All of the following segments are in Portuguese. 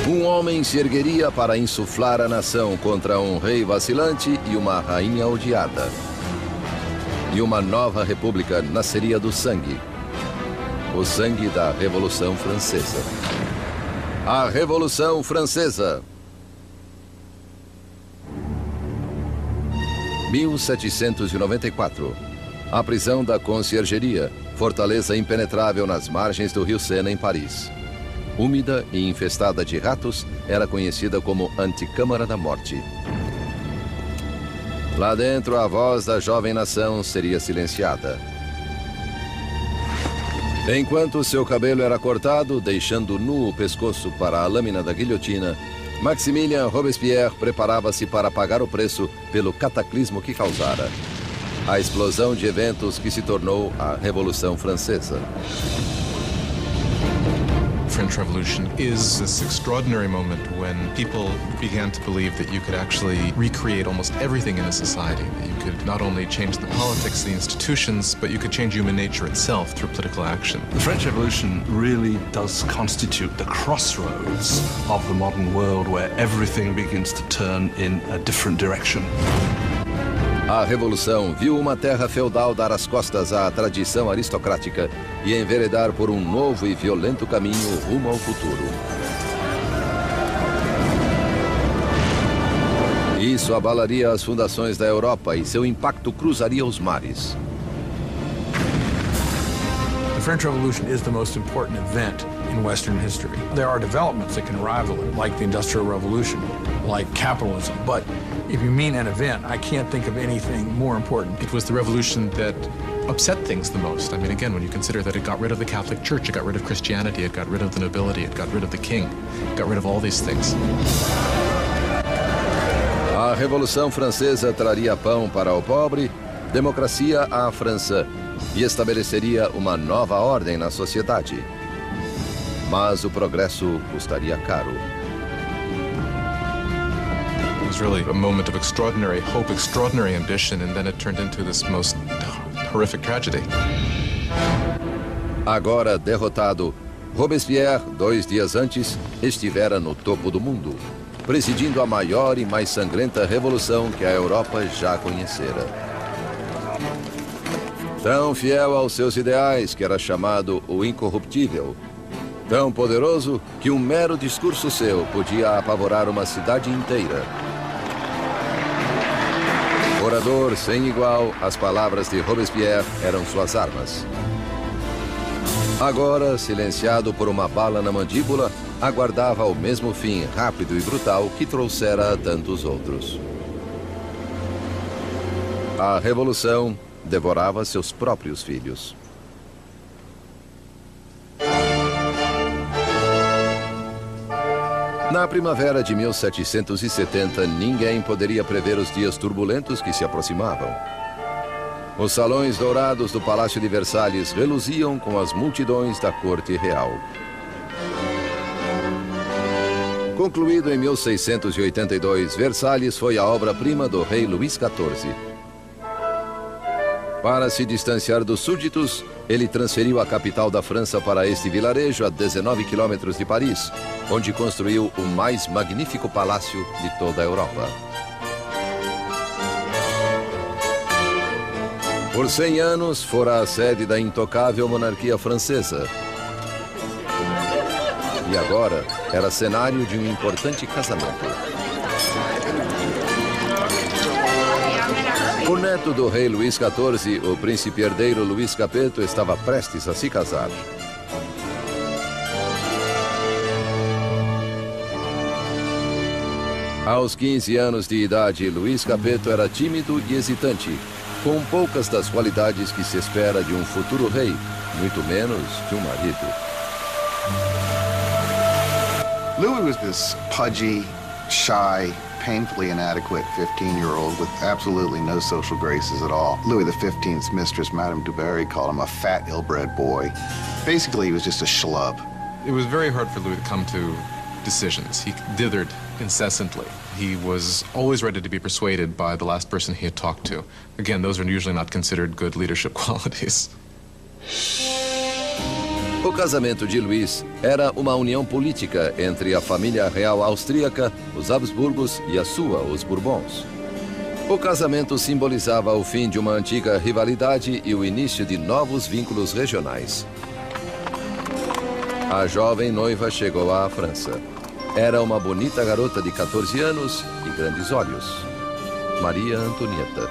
Um homem se ergueria para insuflar a nação contra um rei vacilante e uma rainha odiada. E uma nova república nasceria do sangue. O sangue da Revolução Francesa. A Revolução Francesa. 1794. A prisão da Conciergeria, fortaleza impenetrável nas margens do rio Sena, em Paris. Úmida e infestada de ratos, era conhecida como Anticâmara da Morte. Lá dentro, a voz da jovem nação seria silenciada. Enquanto seu cabelo era cortado, deixando nu o pescoço para a lâmina da guilhotina, Maximilien Robespierre preparava-se para pagar o preço pelo cataclismo que causara. A explosão de eventos que se tornou a Revolução Francesa. The French Revolution is this extraordinary moment when people began to believe that you could actually recreate almost everything in a society, that you could not only change the politics, the institutions, but you could change human nature itself through political action. The French Revolution really does constitute the crossroads of the modern world where everything begins to turn in a different direction. A Revolução viu uma terra feudal dar as costas à tradição aristocrática e enveredar por um novo e violento caminho rumo ao futuro. Isso abalaria as fundações da Europa e seu impacto cruzaria os mares. The French Revolution is the most important event in Western history. There are developments that can rival it, like the Industrial Revolution, like capitalism, but if you mean an event, I can't think of anything more important. It was the revolution that upset things the most. I mean, again, when you consider that it got rid of the Catholic Church, it got rid of Christianity, it got rid of the nobility, it got rid of the king, it got rid of all these things. A Revolução Francesa traria pão para o pobre, democracia à França e estabeleceria uma nova ordem na sociedade. Mas o progresso custaria caro. It was really a moment of extraordinary hope, extraordinary ambition, and then it turned into this most horrific tragedy. Agora derrotado, Robespierre, 2 dias antes, estivera no topo do mundo, presidindo a maior e mais sangrenta revolução que a Europa já conhecera. Tão fiel aos seus ideais que era chamado o incorruptível, tão poderoso que um mero discurso seu podia apavorar uma cidade inteira. Orador sem igual, as palavras de Robespierre eram suas armas. Agora, silenciado por uma bala na mandíbula, aguardava o mesmo fim rápido e brutal que trouxera a tantos outros. A revolução devorava seus próprios filhos. Na primavera de 1770, ninguém poderia prever os dias turbulentos que se aproximavam. Os salões dourados do Palácio de Versalhes reluziam com as multidões da corte real. Concluído em 1682, Versalhes foi a obra-prima do rei Luís XIV. Para se distanciar dos súditos, ele transferiu a capital da França para este vilarejo a 19 quilômetros de Paris, onde construiu o mais magnífico palácio de toda a Europa. Por 100 anos, fora a sede da intocável monarquia francesa. E agora era cenário de um importante casamento. O neto do rei Luís XIV, o príncipe herdeiro Luís Capeto, estava prestes a se casar. Aos 15 anos de idade, Luís Capeto era tímido e hesitante, com poucas das qualidades que se espera de um futuro rei, muito menos de um marido. Louis was this pudgy, shy, painfully inadequate 15-year-old with absolutely no social graces at all. Louis XV's mistress, Madame du Barry, called him a fat, ill-bred boy. Basically, he was just a schlub. It was very hard for Louis to come to decisions. He dithered incessantly. He was always ready to be persuaded by the last person he had talked to. Again, those are usually not considered good leadership qualities. O casamento de Luís era uma união política entre a família real austríaca, os Habsburgos, e a sua, os Bourbons. O casamento simbolizava o fim de uma antiga rivalidade e o início de novos vínculos regionais. A jovem noiva chegou à França. Era uma bonita garota de 14 anos e grandes olhos. Maria Antonieta.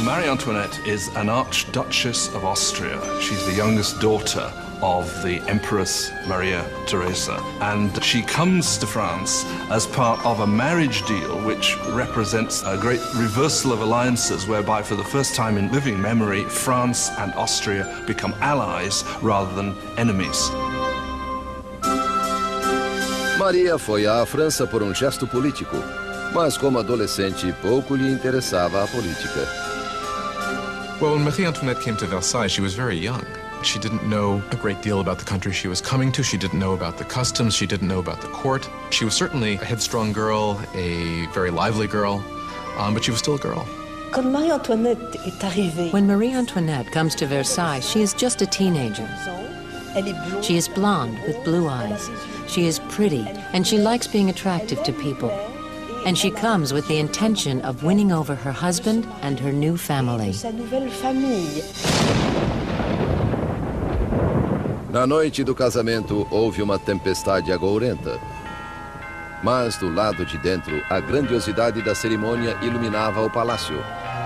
Marie Antoinette is an Archduchess of Austria. She's the youngest daughter of the Empress Maria Theresa, and she comes to France as part of a marriage deal which represents a great reversal of alliances, whereby for the first time in living memory, France and Austria become allies rather than enemies. Maria foi à França por um gesto político, mas como adolescente pouco lhe interessava a política. Well, when Marie Antoinette came to Versailles, she was very young. She didn't know a great deal about the country she was coming to. She didn't know about the customs. She didn't know about the court. She was certainly a headstrong girl, a very lively girl, but she was still a girl. When Marie Antoinette comes to Versailles, she is just a teenager. She is blonde with blue eyes. She is pretty, and she likes being attractive to people. And she comes with the intention of winning over her husband and her new family. Na noite do casamento, houve uma tempestade agourenta. Mas do lado de dentro, a grandiosidade da cerimônia iluminava o palácio,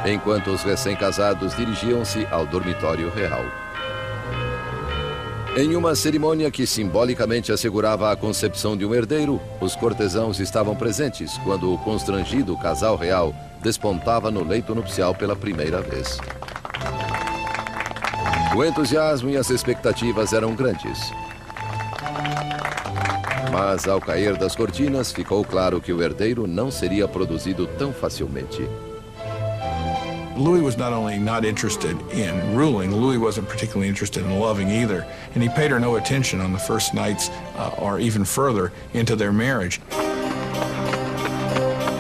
enquanto os recém-casados dirigiam-se ao dormitório real. Em uma cerimônia que simbolicamente assegurava a concepção de um herdeiro, os cortesãos estavam presentes quando o constrangido casal real despontava no leito nupcial pela primeira vez. O entusiasmo e as expectativas eram grandes. Mas ao cair das cortinas, ficou claro que o herdeiro não seria produzido tão facilmente. Louis was not only not interested in ruling, Louis wasn't particularly interested in loving either, and he paid her no attention on the first nights or even further into their marriage.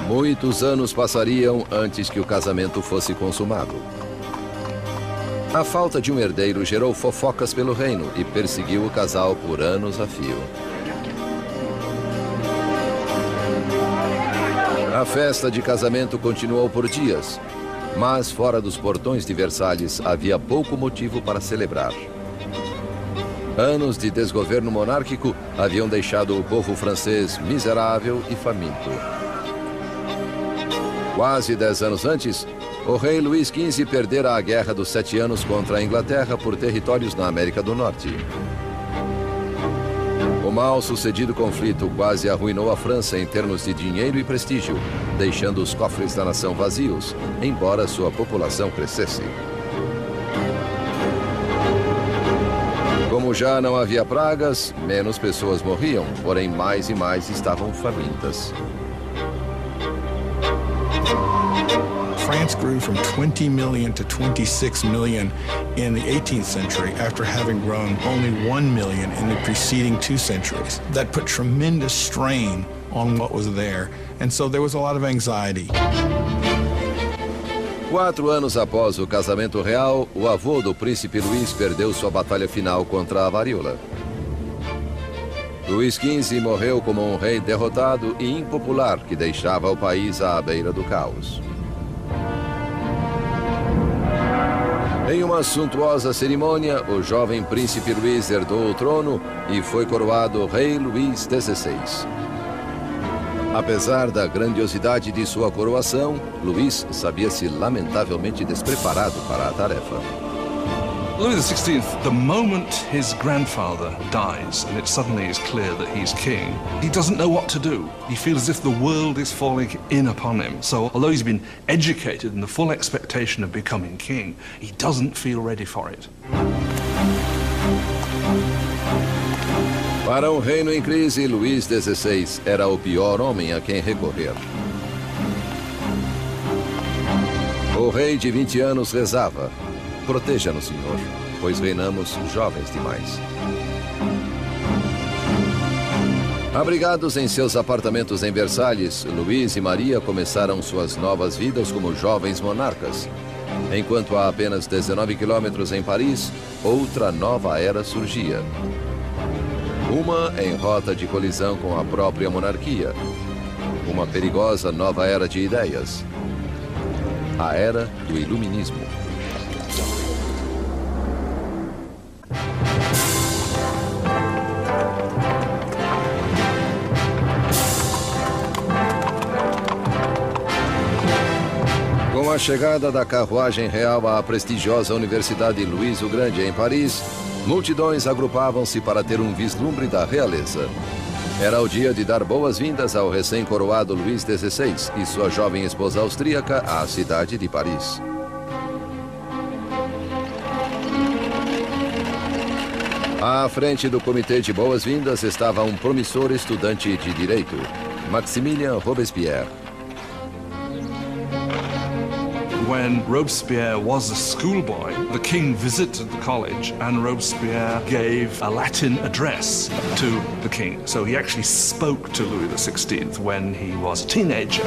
Muitos anos passariam antes que o casamento fosse consumado. A falta de um herdeiro gerou fofocas pelo reino e perseguiu o casal por anos a fio. A festa de casamento continuou por dias. Mas fora dos portões de Versalhes havia pouco motivo para celebrar. Anos de desgoverno monárquico haviam deixado o povo francês miserável e faminto. Quase 10 anos antes, o rei Luís XV perdera a Guerra dos 7 Anos contra a Inglaterra por territórios na América do Norte. O mal-sucedido conflito quase arruinou a França em termos de dinheiro e prestígio, deixando os cofres da nação vazios, embora sua população crescesse. Como já não havia pragas, menos pessoas morriam, porém mais e mais estavam famintas. France grew from 20 million to 26 million in the 18th century after having grown only 1 million in the preceding 2 centuries. That put tremendous strain on what was there, and so there was a lot of anxiety. 4 anos após o casamento real, o avô do príncipe Luís perdeu sua batalha final contra a varíola. Luís XV morreu como um rei derrotado e impopular que deixava o país à beira do caos. Em uma suntuosa cerimônia, o jovem príncipe Luís herdou o trono e foi coroado rei Luís XVI. Apesar da grandiosidade de sua coroação, Luís sabia-se lamentavelmente despreparado para a tarefa. Louis XVI, the moment his grandfather dies and it suddenly is clear that he's king, he doesn't know what to do. He feels as if the world is falling in upon him. So although he's been educated in the full expectation of becoming king, he doesn't feel ready for it. Para um reino em crise, Luís XVI era o pior homem a quem recorrer. O rei de 20 anos rezava: proteja-nos, Senhor, pois reinamos jovens demais. Abrigados em seus apartamentos em Versalhes, Luís e Maria começaram suas novas vidas como jovens monarcas. Enquanto a apenas 19 quilômetros em Paris, outra nova era surgia. Uma em rota de colisão com a própria monarquia. Uma perigosa nova era de ideias. A era do iluminismo. Com a chegada da carruagem real à prestigiosa Universidade Luís o Grande em Paris, multidões agrupavam-se para ter um vislumbre da realeza. Era o dia de dar boas-vindas ao recém-coroado Luís XVI e sua jovem esposa austríaca à cidade de Paris. À frente do comitê de boas-vindas estava um promissor estudante de direito, Maximilien Robespierre. When Robespierre was a schoolboy, the king visited the college and Robespierre gave a Latin address to the king. So he actually spoke to Louis XVI when he was a teenager.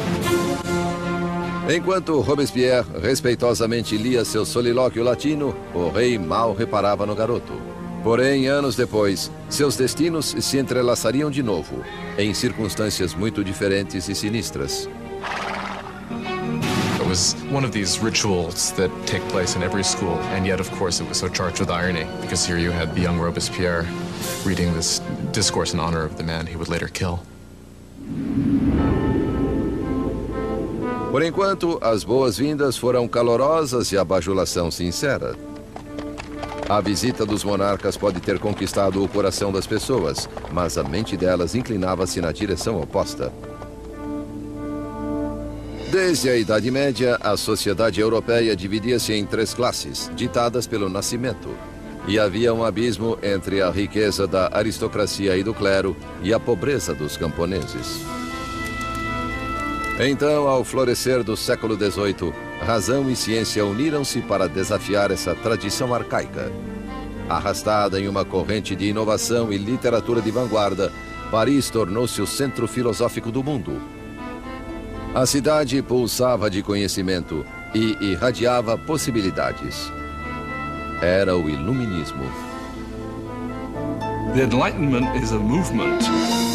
Enquanto Robespierre respeitosamente lia seu solilóquio latino, o rei mal reparava no garoto. Porém, anos depois, seus destinos se entrelaçariam de novo, em circunstâncias muito diferentes e sinistras. It was one of these rituals that take place in every school, and yet, of course, it was so charged with irony, because here you had the young Robespierre reading this discourse in honor of the man he would later kill. Por enquanto, as boas-vindas foram calorosas e a bajulação sincera. A visita dos monarcas pode ter conquistado o coração das pessoas, mas a mente delas inclinava-se na direção oposta. Desde a Idade Média, a sociedade europeia dividia-se em três classes, ditadas pelo nascimento. E havia um abismo entre a riqueza da aristocracia e do clero e a pobreza dos camponeses. Então, ao florescer do século XVIII, razão e ciência uniram-se para desafiar essa tradição arcaica. Arrastada em uma corrente de inovação e literatura de vanguarda, Paris tornou-se o centro filosófico do mundo. A cidade pulsava de conhecimento e irradiava possibilidades. Era o iluminismo. The Enlightenment is a movement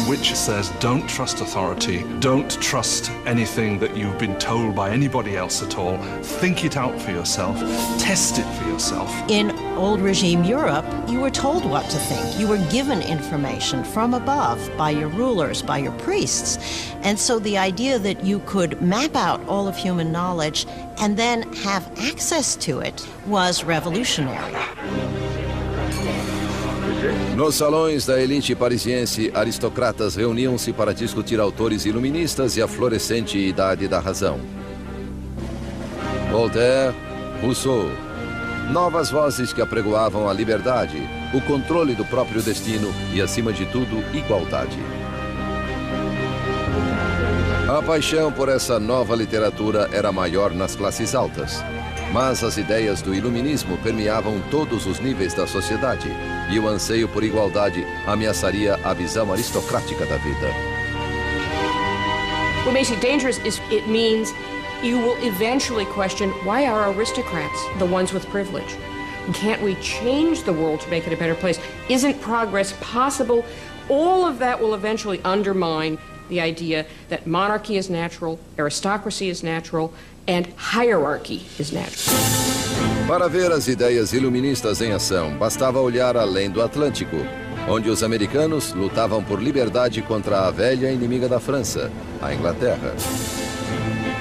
which says don't trust authority, don't trust anything that you've been told by anybody else at all. Think it out for yourself, test it for yourself. In old regime Europe, you were told what to think. You were given information from above by your rulers, by your priests. And so the idea that you could map out all of human knowledge and then have access to it was revolutionary. Nos salões da elite parisiense, aristocratas reuniam-se para discutir autores iluministas e a florescente idade da razão. Voltaire, Rousseau, novas vozes que apregoavam a liberdade, o controle do próprio destino e, acima de tudo, igualdade. A paixão por essa nova literatura era maior nas classes altas. Mas as ideias do iluminismo permeavam todos os níveis da sociedade e o anseio por igualdade ameaçaria a visão aristocrática da vida. What makes it dangerous is it means you will eventually question, why are aristocrats the ones with privilege? Can't we change the world to make it a better place? Isn't progress possible? All of that will eventually undermine the idea that monarchy is natural, aristocracy is natural, and hierarchy is natural. Para ver as ideias iluministas em ação, bastava olhar além do Atlântico, onde os americanos lutavam por liberdade contra a velha inimiga da França, a Inglaterra.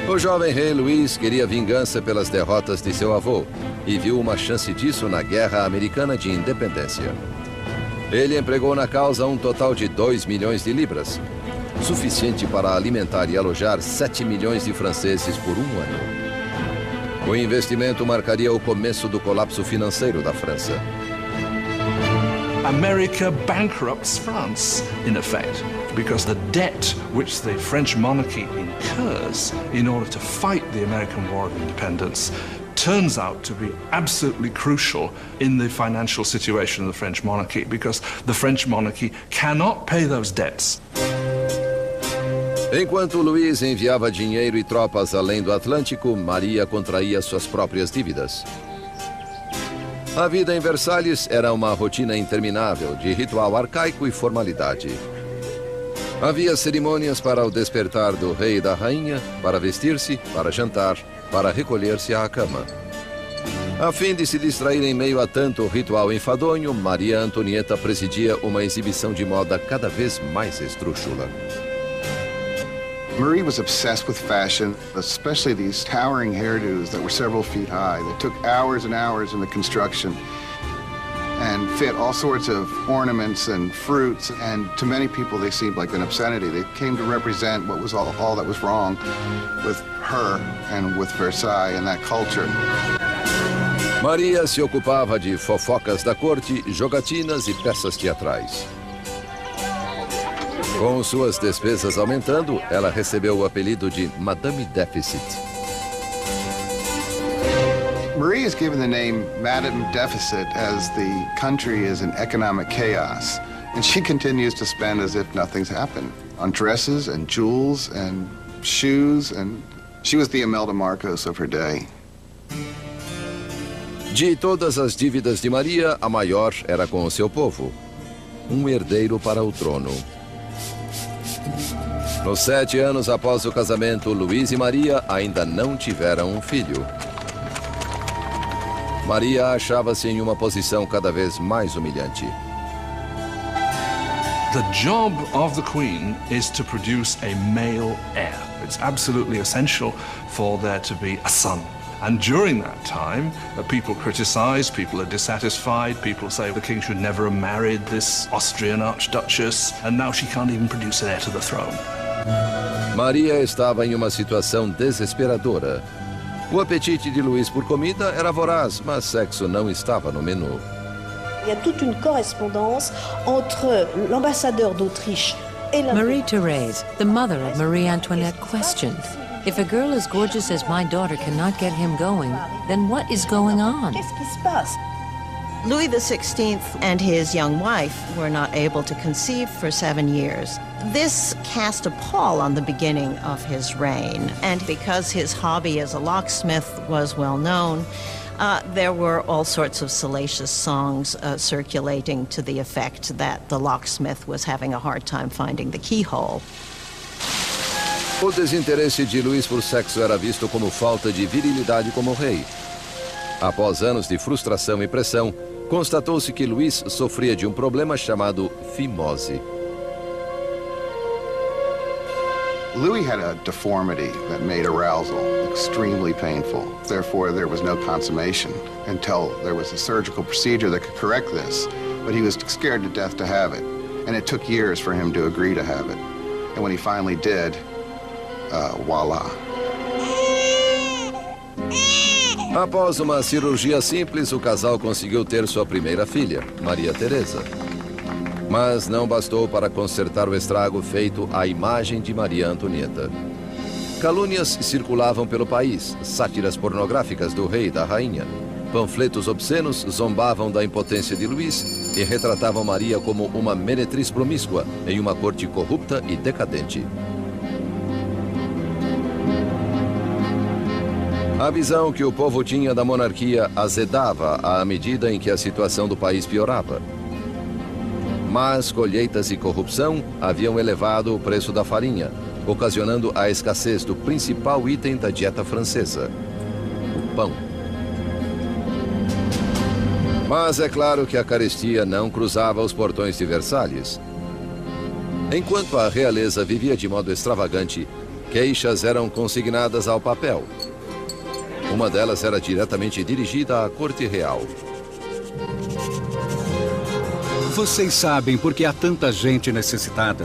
O jovem rei Luís queria vingança pelas derrotas de seu avô e viu uma chance disso na Guerra Americana de Independência. Ele empregou na causa um total de 2 milhões de libras, suficiente para alimentar e alojar 7 milhões de franceses por um ano. O investimento marcaria o começo do colapso financeiro da França. America bankrupts France, in effect, because the debt which the French monarchy incurs in order to fight the American War of Independence turns out to be absolutely crucial in the financial situation of the French monarchy, because the French monarchy cannot pay those debts. Enquanto Luís enviava dinheiro e tropas além do Atlântico, Maria contraía suas próprias dívidas. A vida em Versalhes era uma rotina interminável de ritual arcaico e formalidade. Havia cerimônias para o despertar do rei e da rainha, para vestir-se, para jantar, para recolher-se à cama. A fim de se distrair em meio a tanto ritual enfadonho, Maria Antonieta presidia uma exibição de moda cada vez mais esdrúxula. Marie was obsessed with fashion, especially these towering hairdos that were several feet high. They took hours and hours in the construction and fit all sorts of ornaments and fruits, and to many people they seemed like an obscenity. They came to represent what was all that was wrong with her and with Versailles and that culture. Maria se ocupava de fofocas da corte, jogatinas e peças teatrais. Com suas despesas aumentando, ela recebeu o apelido de Madame Deficit. Marie is given the name Madame Deficit as the country is in economic chaos, and she continues to spend as if nothing's happened on dresses and jewels and shoes, and she was the Imelda Marcos of her day. De todas as dívidas de Maria, a maior era com o seu povo. Herdeiro para o trono. Nos 7 anos após o casamento, Luís e Maria ainda não tiveram um filho. Maria achava-se em uma posição cada vez mais humilhante. The job of the Queen is to produce a male heir. It's absolutely essential for there to be a son. And during that time, people criticize, people are dissatisfied, people say the king should never have married this Austrian archduchess, and now she can't even produce an heir to the throne. Maria estava em uma situação desesperadora. O apetite de Luís por comida era voraz, mas sexo não estava no menu. Il y a toute une correspondance entre l'ambassadeur d'Autriche et la... Marie-Thérèse, the mother of Marie Antoinette, questioned, if a girl as gorgeous as my daughter cannot get him going, then what is going on? Qu'est-ce qui se passe? Louis XVI and his young wife were not able to conceive for 7 years. This cast a pall on the beginning of his reign, and because his hobby as a locksmith was well known, there were all sorts of salacious songs circulating to the effect that the locksmith was having a hard time finding the keyhole. O desinteresse de Luís por sexo era visto como falta de virilidade como rei. Após anos de frustração e pressão, constatou-se que Luís sofria de um problema chamado fimose. Louis had a deformity that made arousal extremely painful. Therefore, there was no consummation until there was a surgical procedure that could correct this. But he was scared to death to have it. And it took years for him to agree to have it. And when he finally did, voila. Após uma cirurgia simples, o casal conseguiu ter sua primeira filha, Maria Teresa. Mas não bastou para consertar o estrago feito à imagem de Maria Antonieta. Calúnias circulavam pelo país, sátiras pornográficas do rei e da rainha. Panfletos obscenos zombavam da impotência de Luís e retratavam Maria como uma meretriz promíscua em uma corte corrupta e decadente. A visão que o povo tinha da monarquia azedava à medida em que a situação do país piorava. Mas colheitas e corrupção haviam elevado o preço da farinha, ocasionando a escassez do principal item da dieta francesa, o pão. Mas é claro que a carestia não cruzava os portões de Versalhes. Enquanto a realeza vivia de modo extravagante, queixas eram consignadas ao papel. Uma delas era diretamente dirigida à corte real. Vocês sabem por que há tanta gente necessitada?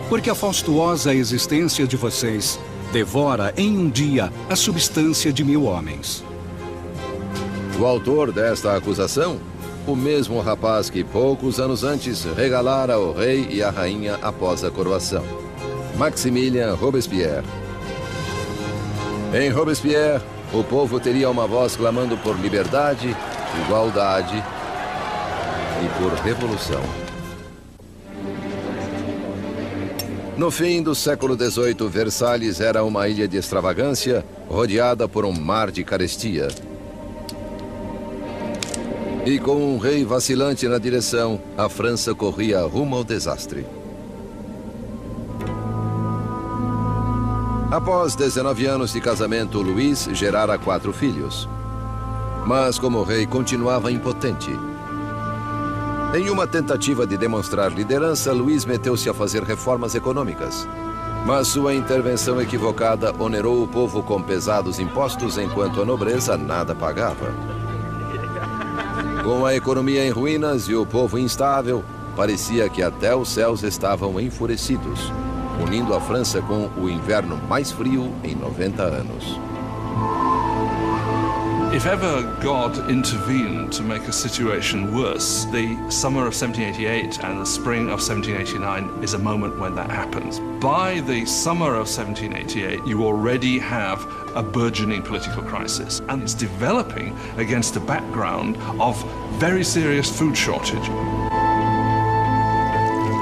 Porque a faustuosa existência de vocês devora em um dia a substância de 1000 homens. O autor desta acusação? O mesmo rapaz que poucos anos antes regalara o rei e a rainha após a coroação. Maximilien Robespierre. Em Robespierre, o povo teria uma voz clamando por liberdade, igualdade e por revolução. No fim do século XVIII, Versalhes era uma ilha de extravagância, rodeada por um mar de carestia. E com um rei vacilante na direção, a França corria rumo ao desastre. Após 19 anos de casamento, Luís gerara 4 filhos. Mas como rei continuava impotente. Em uma tentativa de demonstrar liderança, Luís meteu-se a fazer reformas econômicas. Mas sua intervenção equivocada onerou o povo com pesados impostos, enquanto a nobreza nada pagava. Com a economia em ruínas e o povo instável, parecia que até os céus estavam enfurecidos, unindo a França com o inverno mais frio em 90 anos. If ever God intervened to make a situation worse, the summer of 1788 and the spring of 1789 is a moment when that happens. By the summer of 1788, you already have a burgeoning political crisis, and it's developing against a background of very serious food shortage.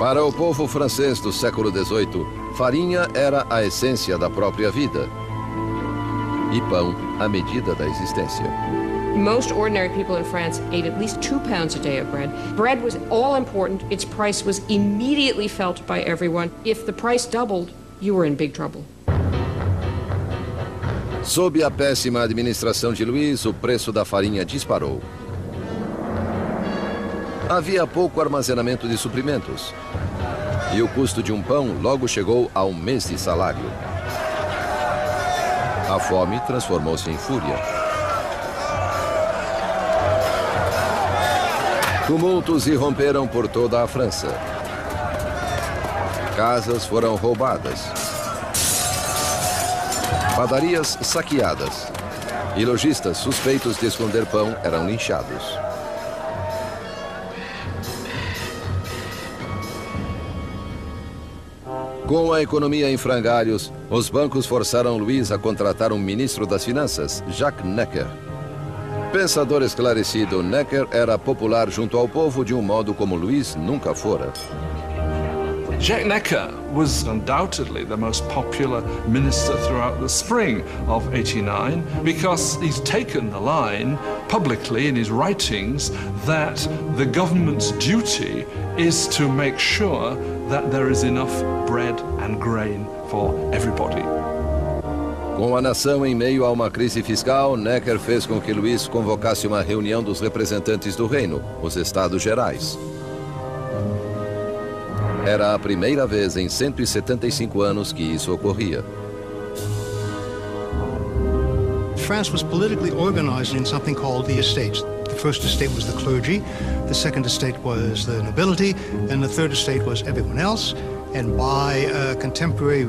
Para o povo francês do século XVIII, farinha era a essência da própria vida. E pão, a medida da existência. Most ordinary people in France ate at least 2 pounds a day of bread. Bread was all important. Its price was immediately felt by everyone. If the price doubled, you were in big trouble. Sob a péssima administração de Luís, o preço da farinha disparou. Havia pouco armazenamento de suprimentos. E o custo de um pão logo chegou a 1 mês de salário. A fome transformou-se em fúria. Tumultos irromperam por toda a França. Casas foram roubadas. Padarias saqueadas. E lojistas suspeitos de esconder pão eram linchados. Com a economia em frangalhos, os bancos forçaram Luís a contratar um ministro das Finanças, Jacques Necker. Pensador esclarecido, Necker era popular junto ao povo de um modo como Luís nunca fora. Jacques Necker was undoubtedly the most popular minister throughout the spring of 89 because he's taken the line publicly in his writings that the government's duty is to make sure that there is enough bread and grain for everybody. Com a nação em meio a uma crise fiscal, Necker fez com que Luís convocasse uma reunião dos representantes do reino, os Estados Gerais. Era a primeira vez em 175 anos que isso ocorria. France was politically organized in something called the estates. The first estate was the clergy, the second estate was the nobility, and the third estate was everyone else. And by contemporary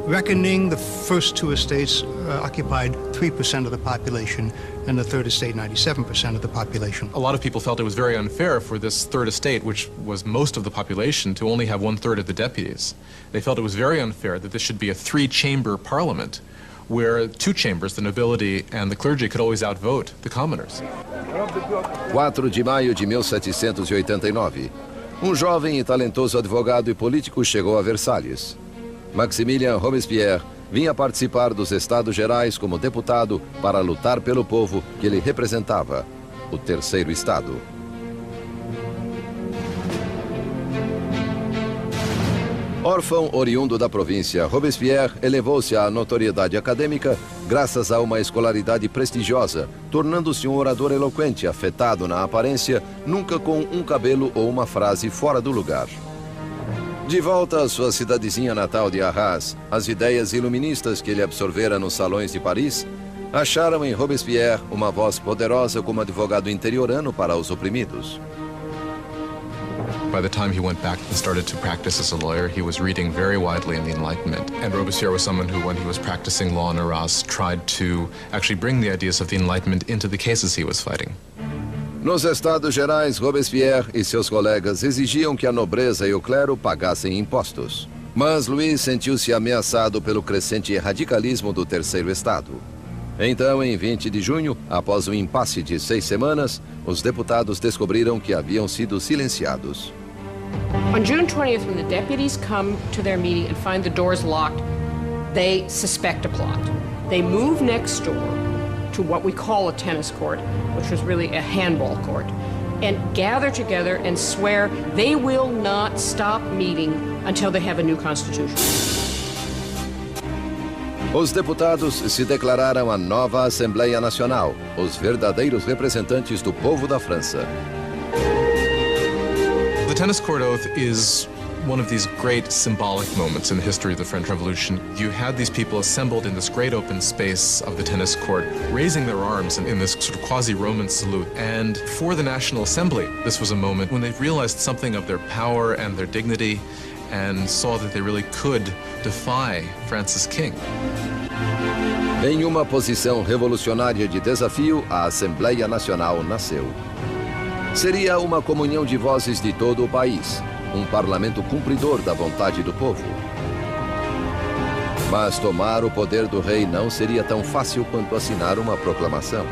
reckoning, the first 2 estates occupied 3% of the population, and the third estate 97% of the population. A lot of people felt it was very unfair for this third estate, which was most of the population, to only have 1/3 of the deputies. They felt it was very unfair that this should be a 3-chamber parliament, where 2 chambers, the nobility and the clergy, could always outvote the commoners. 4 de maio de 1789. Um jovem e talentoso advogado e político chegou a Versalhes. Maximilien Robespierre vinha participar dos Estados Gerais como deputado para lutar pelo povo que ele representava, o Terceiro Estado. Órfão oriundo da província, Robespierre elevou-se à notoriedade acadêmica graças a uma escolaridade prestigiosa, tornando-se um orador eloquente, afetado na aparência, nunca com um cabelo ou uma frase fora do lugar. De volta à sua cidadezinha natal de Arras, as ideias iluministas que ele absorvera nos salões de Paris acharam em Robespierre uma voz poderosa como advogado interiorano para os oprimidos. By the time he went back and started to practice as a lawyer, he was reading very widely in the Enlightenment. And Robespierre was someone who, when he was practicing law in Arras, tried to actually bring the ideas of the Enlightenment into the cases he was fighting. Nos Estados Gerais, Robespierre e seus colegas exigiam que a nobreza e o clero pagassem impostos. Mas Luís sentiu-se ameaçado pelo crescente radicalismo do Terceiro Estado. Então, em 20 de junho, após um impasse de 6 semanas, os deputados descobriram que haviam sido silenciados. On June 20th, when the deputies come to their meeting and find the doors locked, they suspect a plot. They move next door to what we call a tennis court, which was really a handball court, and gather together and swear they will not stop meeting until they have a new constitution. Os deputados se declararam a nova Assembleia Nacional, os verdadeiros representantes do povo da França. The tennis court oath is one of these great symbolic moments in the history of the French Revolution. You had these people assembled in this great open space of the tennis court, raising their arms in this sort of quasi-Roman salute. And for the National Assembly, this was a moment when they realized something of their power and their dignity and saw that they really could defy France's king. Em uma posição revolucionária de desafio, a Assembleia Nacional nasceu. Seria uma comunhão de vozes de todo o país, um parlamento cumpridor da vontade do povo. Mas tomar o poder do rei não seria tão fácil quanto assinar uma proclamação.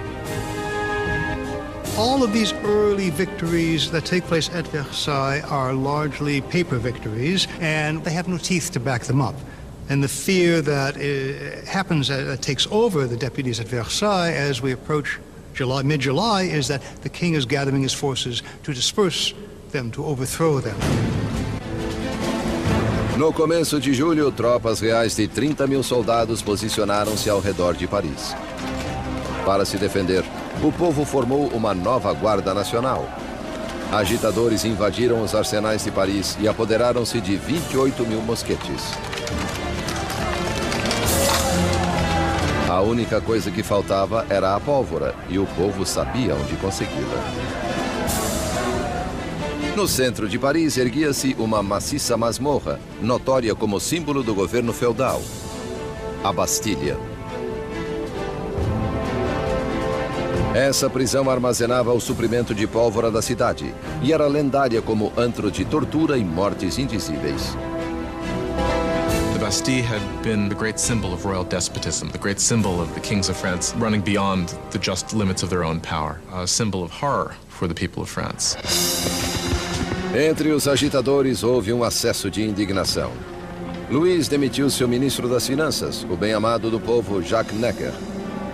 All of these early victories that take place at Versailles are largely paper victories, and they have no teeth to back them up. And the fear that happens, that takes over the deputies at Versailles as we approach mid-July, is that the king is gathering his forces to disperse them, to overthrow them. No começo de julho, tropas reais de 30.000 soldados posicionaram-se ao redor de Paris. Para se defender, o povo formou uma nova Guarda Nacional. Agitadores invadiram os arsenais de Paris e apoderaram-se de 28.000 mosquetes. A única coisa que faltava era a pólvora, e o povo sabia onde consegui-la. No centro de Paris erguia-se uma maciça masmorra, notória como símbolo do governo feudal, a Bastilha. Essa prisão armazenava o suprimento de pólvora da cidade e era lendária como antro de tortura e mortes indizíveis. The Bastille had been the great symbol of royal despotism, the great symbol of the kings of France running beyond the just limits of their own power, a symbol of horror for the people of France. Entre os agitadores houve um acesso de indignação. Louis demitiu seu ministro das Finanças, o bem-amado do povo Jacques Necker,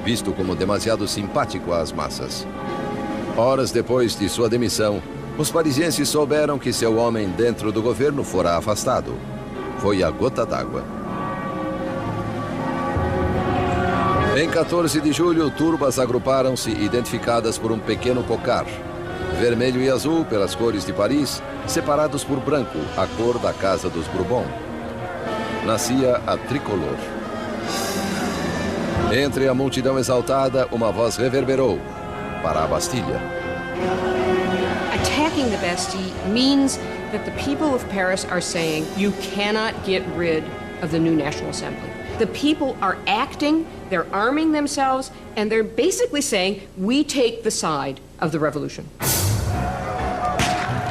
visto como demasiado simpático às massas. Horas depois de sua demissão, os parisienses souberam que seu homem dentro do governo fora afastado. Foi a gota d'água. Em 14 de julho, turbas agruparam-se identificadas por um pequeno cocar, vermelho e azul pelas cores de Paris, separados por branco, a cor da Casa dos Bourbon. Nascia a tricolor. Entre a multidão exaltada, uma voz reverberou para a Bastilha. Attacking the Bastille means that the people of Paris are saying you cannot get rid of the new National Assembly. The people are acting, they're arming themselves, and they're basically saying we take the side of the revolution.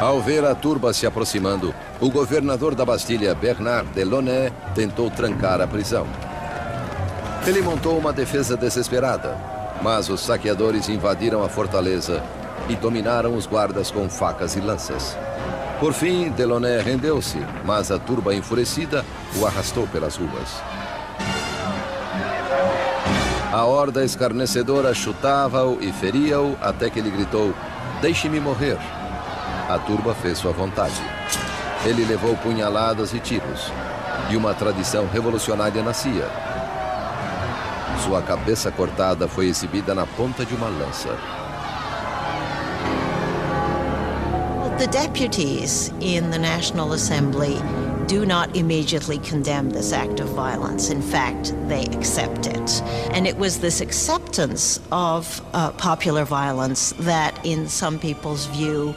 Ao ver a turba se aproximando, o governador da Bastilha, Bernard Delaunay, tentou trancar a prisão. Ele montou uma defesa desesperada, mas os saqueadores invadiram a fortaleza e dominaram os guardas com facas e lanças. Por fim, Delaunay rendeu-se, mas a turba enfurecida o arrastou pelas ruas. A horda escarnecedora chutava-o e feria-o até que ele gritou: "Deixe-me morrer." A turba fez sua vontade. Ele levou punhaladas e tiros, e uma tradição revolucionária nascia. Sua cabeça cortada foi exibida na ponta de uma lança. The deputies in the National Assembly do not immediately condemn this act of violence. In fact, they accept it. And it was this acceptance of popular violence that, in some people's view,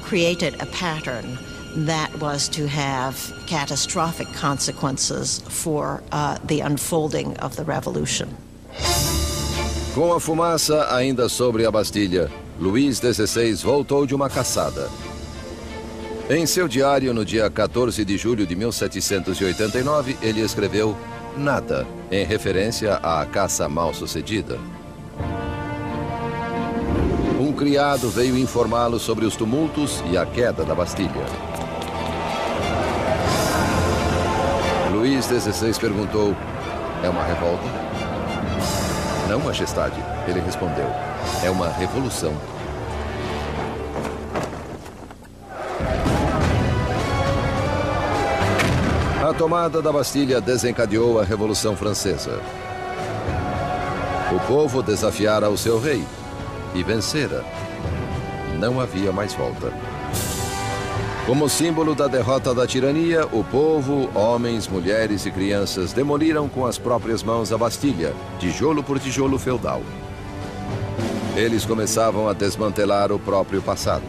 created a pattern that was to have catastrophic consequences for the unfolding of the revolution. Com a fumaça ainda sobre a Bastilha, Luís XVI voltou de uma caçada. Em seu diário, no dia 14 de julho de 1789, ele escreveu "nada", em referência à caça mal-sucedida. Um criado veio informá-lo sobre os tumultos e a queda da Bastilha. Luís XVI perguntou: é uma revolta? Não, majestade, ele respondeu. É uma revolução. A tomada da Bastilha desencadeou a Revolução Francesa. O povo desafiara o seu rei e vencera. Não havia mais volta. Como símbolo da derrota da tirania, o povo, homens, mulheres e crianças demoliram com as próprias mãos a Bastilha, tijolo por tijolo feudal. Eles começavam a desmantelar o próprio passado.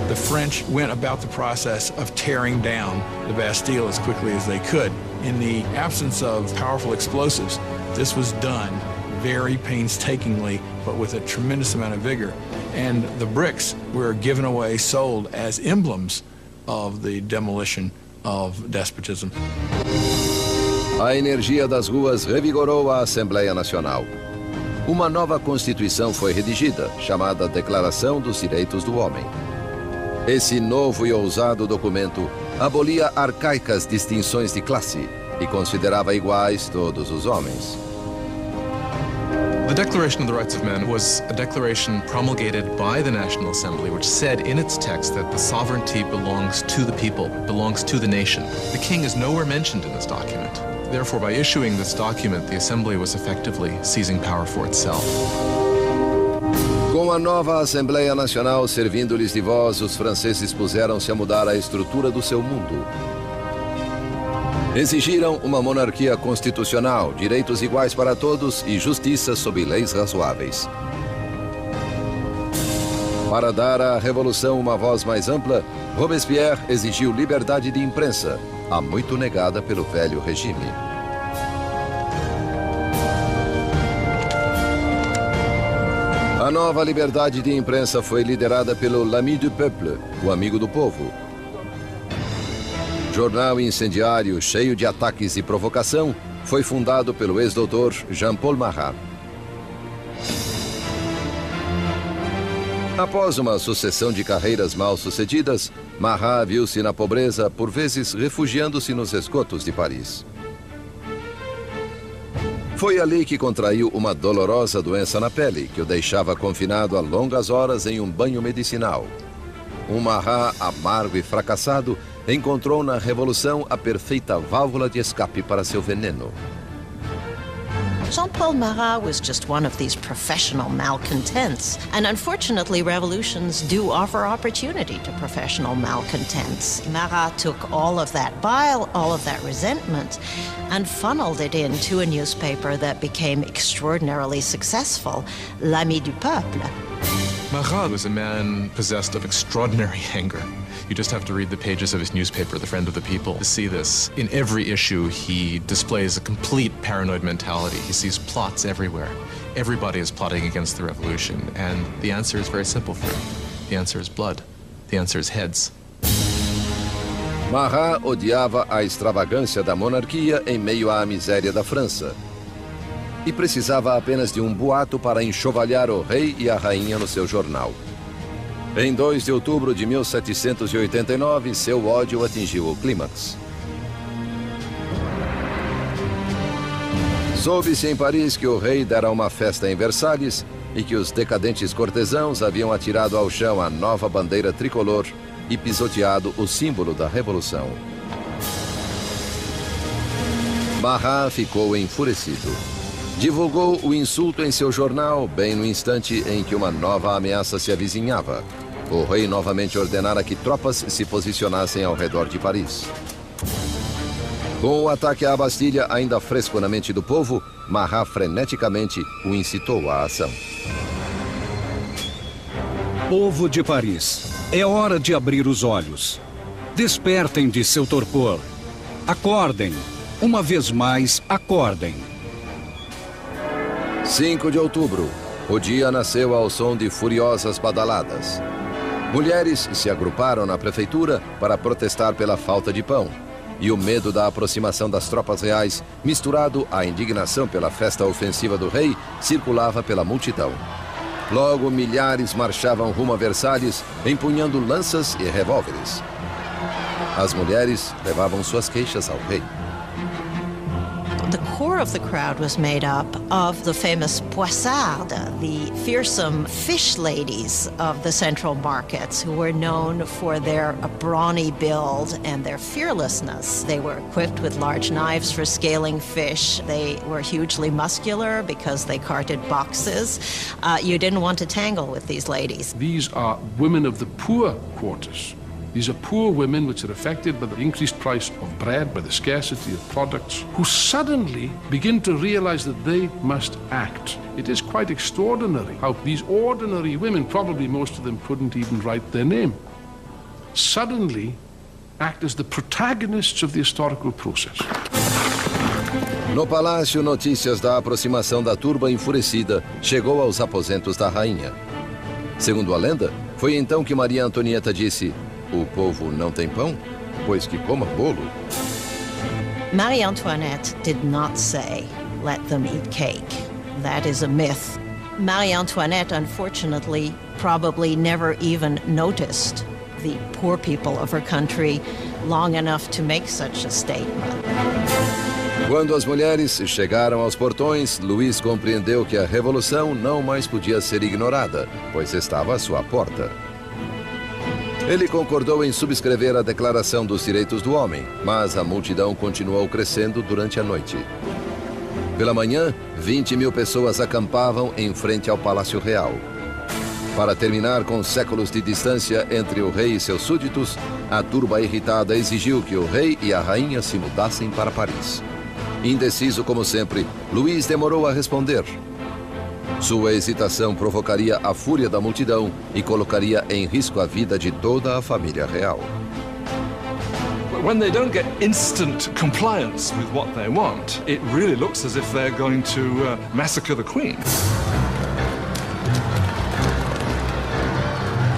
The French went about the process of tearing down the Bastille as quickly as they could. In the absence of powerful explosives, this was done very painstakingly, but with a tremendous amount of vigor. And the bricks were given away, sold as emblems of the demolition of despotism. A energia das ruas revigorou a Assembleia Nacional. Uma nova Constituição foi redigida, chamada Declaração dos Direitos do Homem. Esse novo e ousado documento abolia arcaicas distinções de classe e considerava iguais todos os homens. The Declaration of the Rights of Man was a declaration promulgated by the National Assembly, which said in its text that the sovereignty belongs to the people, belongs to the nation. The king is nowhere mentioned in this document. Therefore, by issuing this document, the Assembly was effectively seizing power for itself. Com a nova Assembleia Nacional servindo-lhes de voz, os franceses puseram-se a mudar a estrutura do seu mundo. Exigiram uma monarquia constitucional, direitos iguais para todos e justiça sob leis razoáveis. Para dar à Revolução uma voz mais ampla, Robespierre exigiu liberdade de imprensa, há muito negada pelo velho regime. A nova liberdade de imprensa foi liderada pelo L'Ami du Peuple, o amigo do povo. Jornal incendiário, cheio de ataques e provocação, foi fundado pelo ex-doutor Jean-Paul Marat. Após uma sucessão de carreiras mal-sucedidas, Marat viu-se na pobreza, por vezes refugiando-se nos esgotos de Paris. Foi ali que contraiu uma dolorosa doença na pele, que o deixava confinado a longas horas em um banho medicinal. Um Marat amargo e fracassado encontrou na Revolução a perfeita válvula de escape para seu veneno. Jean-Paul Marat was just one of these professional malcontents. And unfortunately, revolutions do offer opportunity to professional malcontents. Marat took all of that bile, all of that resentment, and funneled it into a newspaper that became extraordinarily successful, L'Ami du Peuple. Marat was a man possessed of extraordinary anger. You just have to read the pages of his newspaper, The Friend of the People, to see this. In every issue, he displays a complete paranoid mentality. He sees plots everywhere. Everybody is plotting against the revolution, and the answer is very simple for him. The answer is blood. The answer is heads. Marat odiava a extravagância da monarquia em meio à miséria da França. E precisava apenas de um boato para enxovalhar o rei e a rainha no seu jornal. Em 2 de outubro de 1789, seu ódio atingiu o clímax. Soube-se em Paris que o rei dera uma festa em Versalhes e que os decadentes cortesãos haviam atirado ao chão a nova bandeira tricolor e pisoteado o símbolo da Revolução. Marat ficou enfurecido. Divulgou o insulto em seu jornal bem no instante em que uma nova ameaça se avizinhava. O rei novamente ordenara que tropas se posicionassem ao redor de Paris. Com o ataque à Bastilha ainda fresco na mente do povo, Marat freneticamente o incitou à ação. Povo de Paris, é hora de abrir os olhos. Despertem de seu torpor. Acordem. Uma vez mais, acordem. 5 de outubro. O dia nasceu ao som de furiosas badaladas. Mulheres se agruparam na prefeitura para protestar pela falta de pão. E o medo da aproximação das tropas reais, misturado à indignação pela festa ofensiva do rei, circulava pela multidão. Logo, milhares marchavam rumo a Versalhes, empunhando lanças e revólveres. As mulheres levavam suas queixas ao rei. The core of the crowd was made up of the famous poissardes, the fearsome fish ladies of the central markets, who were known for their brawny build and their fearlessness. They were equipped with large knives for scaling fish. They were hugely muscular because they carted boxes. You didn't want to tangle with these ladies. These are women of the poor quarters. These are poor women which are affected by the increased price of bread, by the scarcity of products, who suddenly begin to realize that they must act. It is quite extraordinary how these ordinary women, probably most of them couldn't even write their name, suddenly act as the protagonists of the historical process. No palácio, notícias da aproximação da turba enfurecida chegou aos aposentos da rainha. Segundo a lenda, foi então que Maria Antonieta disse: "O povo não tem pão? Pois que coma bolo." Marie Antoinette did not say, "Let them eat cake." That is a myth. Marie Antoinette, unfortunately, probably never even noticed the poor people of her country long enough to make such a statement. Quando as mulheres chegaram aos portões, Luís compreendeu que a revolução não mais podia ser ignorada, pois estava à sua porta. Ele concordou em subscrever a Declaração dos Direitos do Homem, mas a multidão continuou crescendo durante a noite. Pela manhã, 20.000 pessoas acampavam em frente ao Palácio Real. Para terminar com séculos de distância entre o rei e seus súditos, a turba irritada exigiu que o rei e a rainha se mudassem para Paris. Indeciso como sempre, Luís demorou a responder. Sua hesitação provocaria a fúria da multidão e colocaria em risco a vida de toda a família real. When they don't get instant compliance with what they want, it really looks as if they're going to massacre the Queen.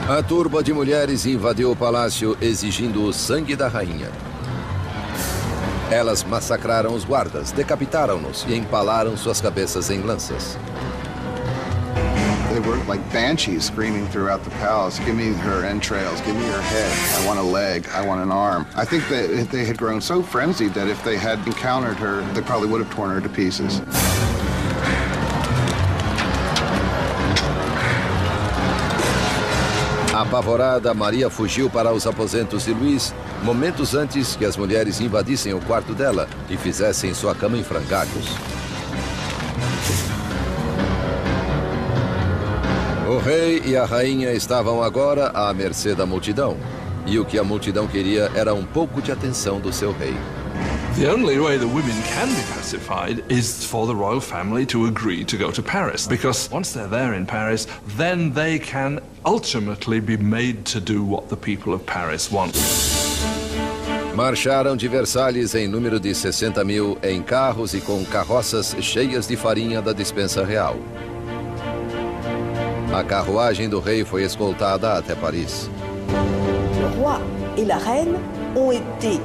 A turba de mulheres invadiu o palácio exigindo o sangue da rainha. Elas massacraram os guardas, decapitaram-nos e empalaram suas cabeças em lanças. They were like banshees screaming throughout the palace, "Give me her entrails, give me her head, I want a leg, I want an arm." I think that they had grown so frenzied that if they had encountered her, they probably would have torn her to pieces. Apavorada, Maria fugiu para os aposentos de Luís, momentos antes que as mulheres invadissem o quarto dela e fizessem sua cama em frangalhos. O rei e a rainha estavam agora à mercê da multidão, e o que a multidão queria era um pouco de atenção do seu rei. The only way the women can be pacified is for the royal family to agree to go to Paris, because once they're there in Paris, then they can ultimately be made to do what the people of Paris want. Marcharam de Versalhes em número de 60.000 em carros e com carroças cheias de farinha da despensa real. A carruagem do rei foi escoltada até Paris. Le roi et la reine ont été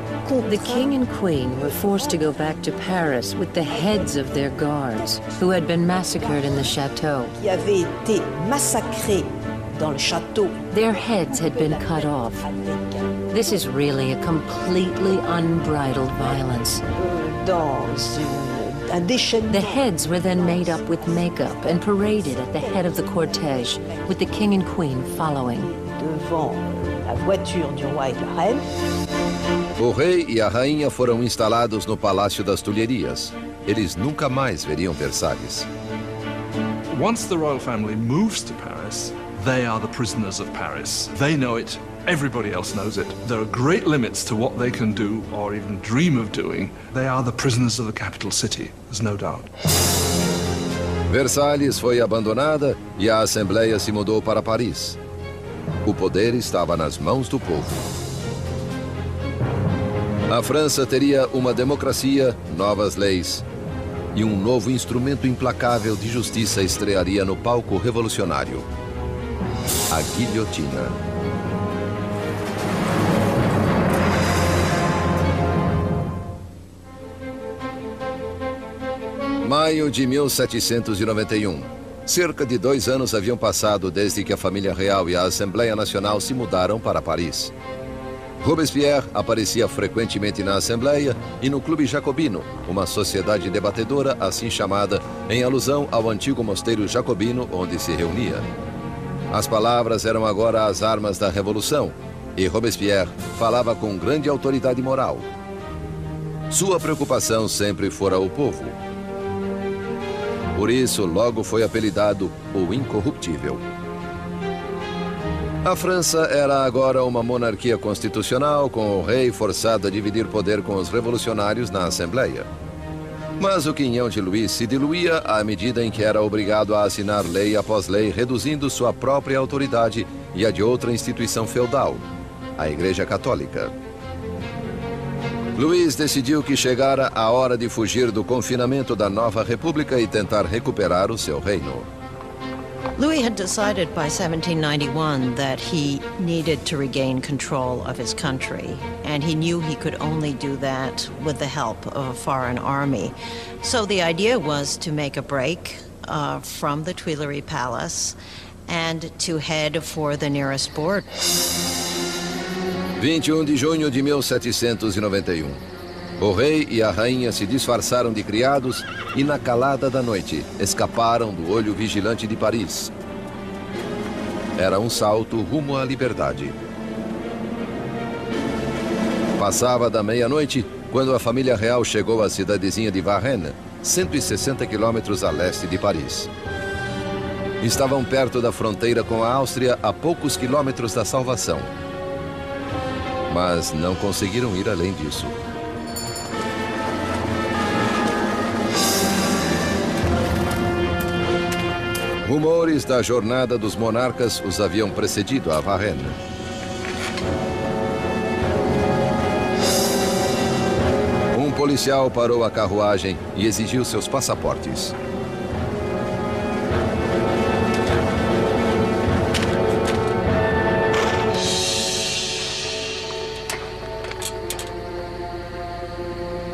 The king and queen were forced to go back to Paris with the heads of their guards, who had been massacred in the chateau. qui avaient été massacrés dans le château. Their heads had been cut off. This is really a completely unbridled violence. Dans un déchaînement. The heads were then made up with makeup and paraded at the head of the cortege, with the king and queen following. Devant la voiture du roi et de la reine. O rei e a rainha foram instalados no Palácio das Tulherias. Eles nunca mais veriam Versalhes. Once the royal family moves to Paris, they are the prisoners of Paris. They know it. Everybody else knows it. There are great limits to what they can do or even dream of doing. They are the prisoners of the capital city, there's no doubt. Versalhes foi abandonada e a Assembleia se mudou para Paris. O poder estava nas mãos do povo. A França teria uma democracia, novas leis e um novo instrumento implacável de justiça estrearia no palco revolucionário: a guilhotina. Maio de 1791. Cerca de 2 anos haviam passado desde que a família real e a Assembleia Nacional se mudaram para Paris. Robespierre aparecia frequentemente na Assembleia e no Clube Jacobino, uma sociedade debatedora assim chamada em alusão ao antigo mosteiro jacobino onde se reunia. As palavras eram agora as armas da Revolução e Robespierre falava com grande autoridade moral. Sua preocupação sempre fora o povo. Por isso, logo foi apelidado o Incorruptível. A França era agora uma monarquia constitucional, com o rei forçado a dividir poder com os revolucionários na Assembleia. Mas o quinhão de Louis se diluía à medida em que era obrigado a assinar lei após lei, reduzindo sua própria autoridade e a de outra instituição feudal, a Igreja Católica. Louis decidiu que chegara a hora de fugir do confinamento da nova república e tentar recuperar o seu reino. Louis had decided by 1791 that he needed to regain control of his country, and he knew he could only do that with the help of a foreign army. So the idea was to make a break from the Tuileries Palace and to head for the nearest border. 21 de junho de 1791. O rei e a rainha se disfarçaram de criados e, na calada da noite, escaparam do olho vigilante de Paris. Era um salto rumo à liberdade. Passava da meia-noite quando a família real chegou à cidadezinha de Varennes, 160 quilômetros a leste de Paris. Estavam perto da fronteira com a Áustria, a poucos quilômetros da salvação. Mas não conseguiram ir além disso. Rumores da jornada dos monarcas os haviam precedido a Varennes. Um policial parou a carruagem e exigiu seus passaportes.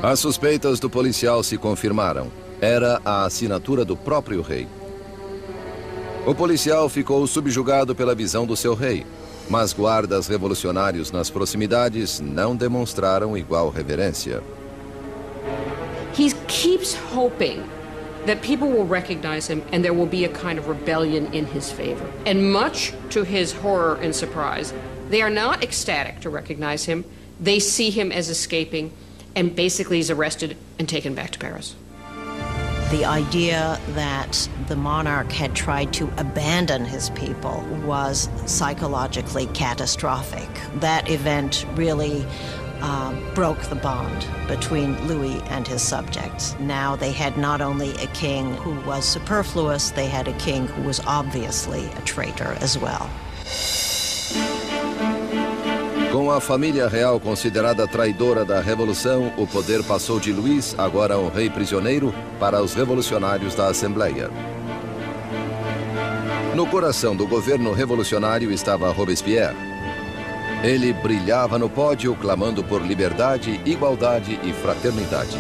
As suspeitas do policial se confirmaram. Era a assinatura do próprio rei. O policial ficou subjugado pela visão do seu rei, mas guardas revolucionários nas proximidades não demonstraram igual reverência. He keeps hoping that people will recognize him and there will be a kind of rebellion in his favor. And much to his horror and surprise, they are not ecstatic to recognize him. They see him as escaping and basically is arrested and taken back to Paris. The idea that the monarch had tried to abandon his people was psychologically catastrophic. That event really broke the bond between Louis and his subjects. Now they had not only a king who was superfluous, they had a king who was obviously a traitor as well. Com a família real considerada traidora da Revolução, o poder passou de Louis, agora um rei prisioneiro, para os revolucionários da Assembleia. No coração do governo revolucionário estava Robespierre. Ele brilhava no pódio, clamando por liberdade, igualdade e fraternidade.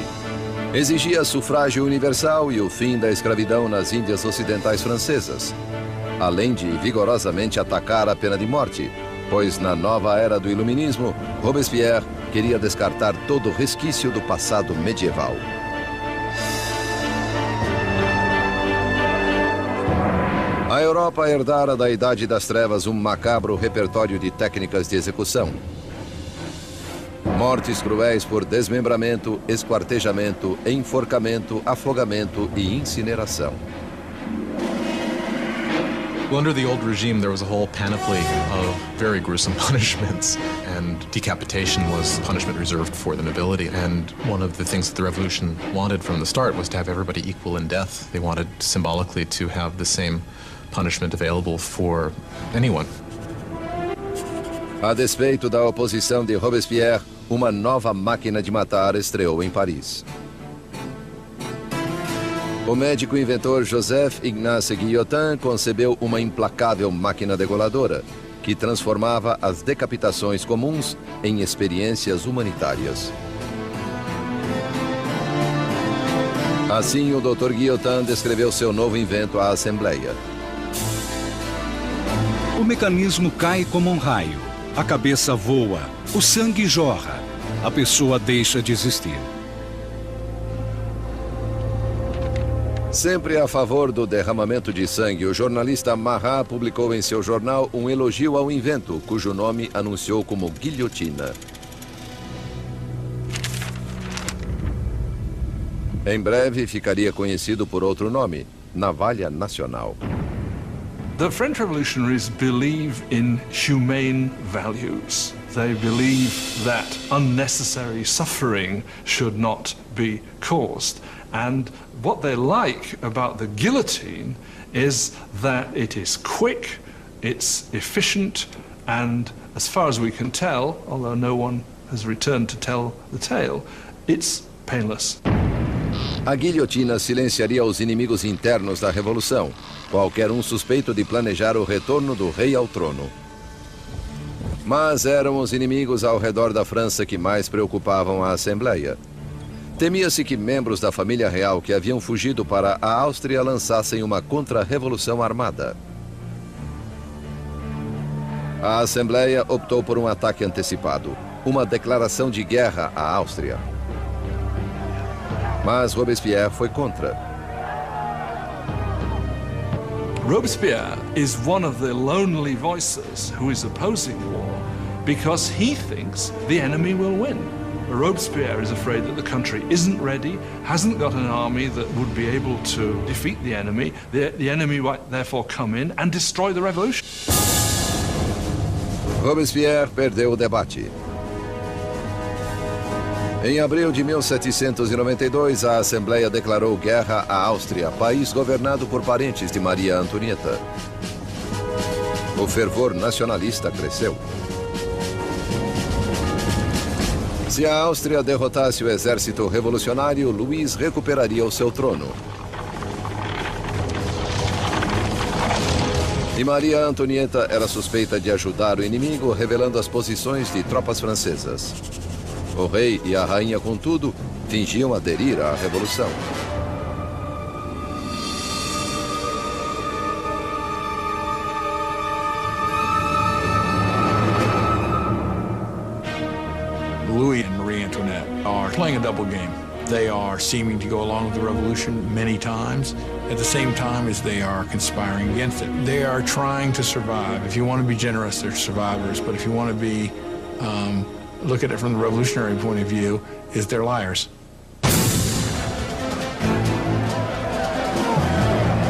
Exigia sufrágio universal e o fim da escravidão nas Índias Ocidentais Francesas, além de vigorosamente atacar a pena de morte, pois na nova era do Iluminismo, Robespierre queria descartar todo resquício do passado medieval. A Europa herdara da Idade das Trevas um macabro repertório de técnicas de execução. Mortes cruéis por desmembramento, esquartejamento, enforcamento, afogamento e incineração. Well, under the old regime, there was a whole panoply of very gruesome punishments, and decapitation was punishment reserved for the nobility. And one of the things that the revolution wanted from the start was to have everybody equal in death. They wanted symbolically to have the same punishment available for anyone. A despeito da oposição de Robespierre, uma nova máquina de matar estreou em Paris. O médico inventor Joseph Ignace Guillotin concebeu uma implacável máquina degoladora que transformava as decapitações comuns em experiências humanitárias. Assim, o Dr. Guillotin descreveu seu novo invento à Assembleia. O mecanismo cai como um raio. A cabeça voa, o sangue jorra, a pessoa deixa de existir. Sempre a favor do derramamento de sangue, o jornalista Marat publicou em seu jornal um elogio ao invento, cujo nome anunciou como guilhotina. Em breve ficaria conhecido por outro nome, Navalha Nacional. The French revolutionaries believe in humane values. They believe that unnecessary suffering should not be caused. And what they like about the guillotine is that it is quick, it's efficient, and as far as we can tell, although no one has returned to tell the tale, it's painless. A guilhotina silenciaria os inimigos internos da Revolução, qualquer um suspeito de planejar o retorno do rei ao trono. Mas eram os inimigos ao redor da França que mais preocupavam a Assembleia. Temia-se que membros da família real que haviam fugido para a Áustria lançassem uma contra-revolução armada. A Assembleia optou por um ataque antecipado, uma declaração de guerra à Áustria. Mas Robespierre foi contra. Robespierre is one of the lonely voices who is opposing war because he thinks the enemy will win. Robespierre is afraid that the country isn't ready, hasn't got an army that would be able to defeat the enemy. The enemy might therefore come in and destroy the revolution. Robespierre perdeu o debate. Em abril de 1792, a Assembleia declarou guerra à Áustria, país governado por parentes de Maria Antonieta. O fervor nacionalista cresceu. Se a Áustria derrotasse o exército revolucionário, Luís recuperaria o seu trono. E Maria Antonieta era suspeita de ajudar o inimigo, revelando as posições de tropas francesas. O rei e a rainha, contudo, fingiam aderir à revolução. Louis and Marie Antoinette are playing a double game. They are seeming to go along with the revolution many times, at the same time as they are conspiring against it. They are trying to survive. If you want to be generous, they're survivors. But if you want to be, look at it from the revolutionary point of view, is they're liars.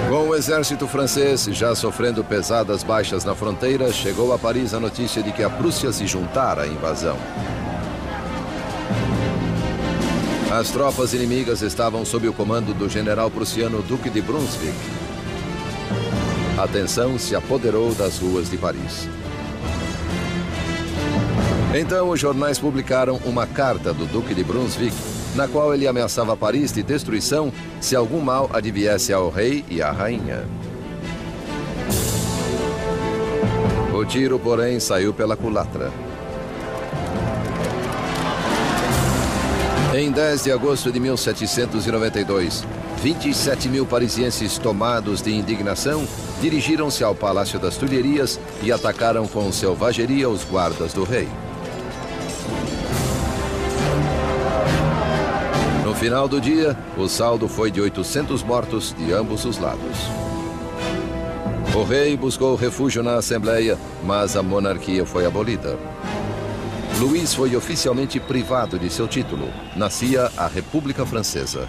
Com o exército francês já sofrendo pesadas baixas na fronteira, chegou a Paris a notícia de que a Prússia se juntara à invasão. As tropas inimigas estavam sob o comando do general prussiano Duque de Brunswick. A tensão se apoderou das ruas de Paris. Então, os jornais publicaram uma carta do Duque de Brunswick, na qual ele ameaçava Paris de destruição se algum mal adviesse ao rei e à rainha. O tiro, porém, saiu pela culatra. Em 10 de agosto de 1792, 27 mil parisienses tomados de indignação dirigiram-se ao Palácio das Tulherias e atacaram com selvageria os guardas do rei. No final do dia, o saldo foi de 800 mortos de ambos os lados. O rei buscou refúgio na Assembleia, mas a monarquia foi abolida. Luís foi oficialmente privado de seu título. Nascia a República Francesa.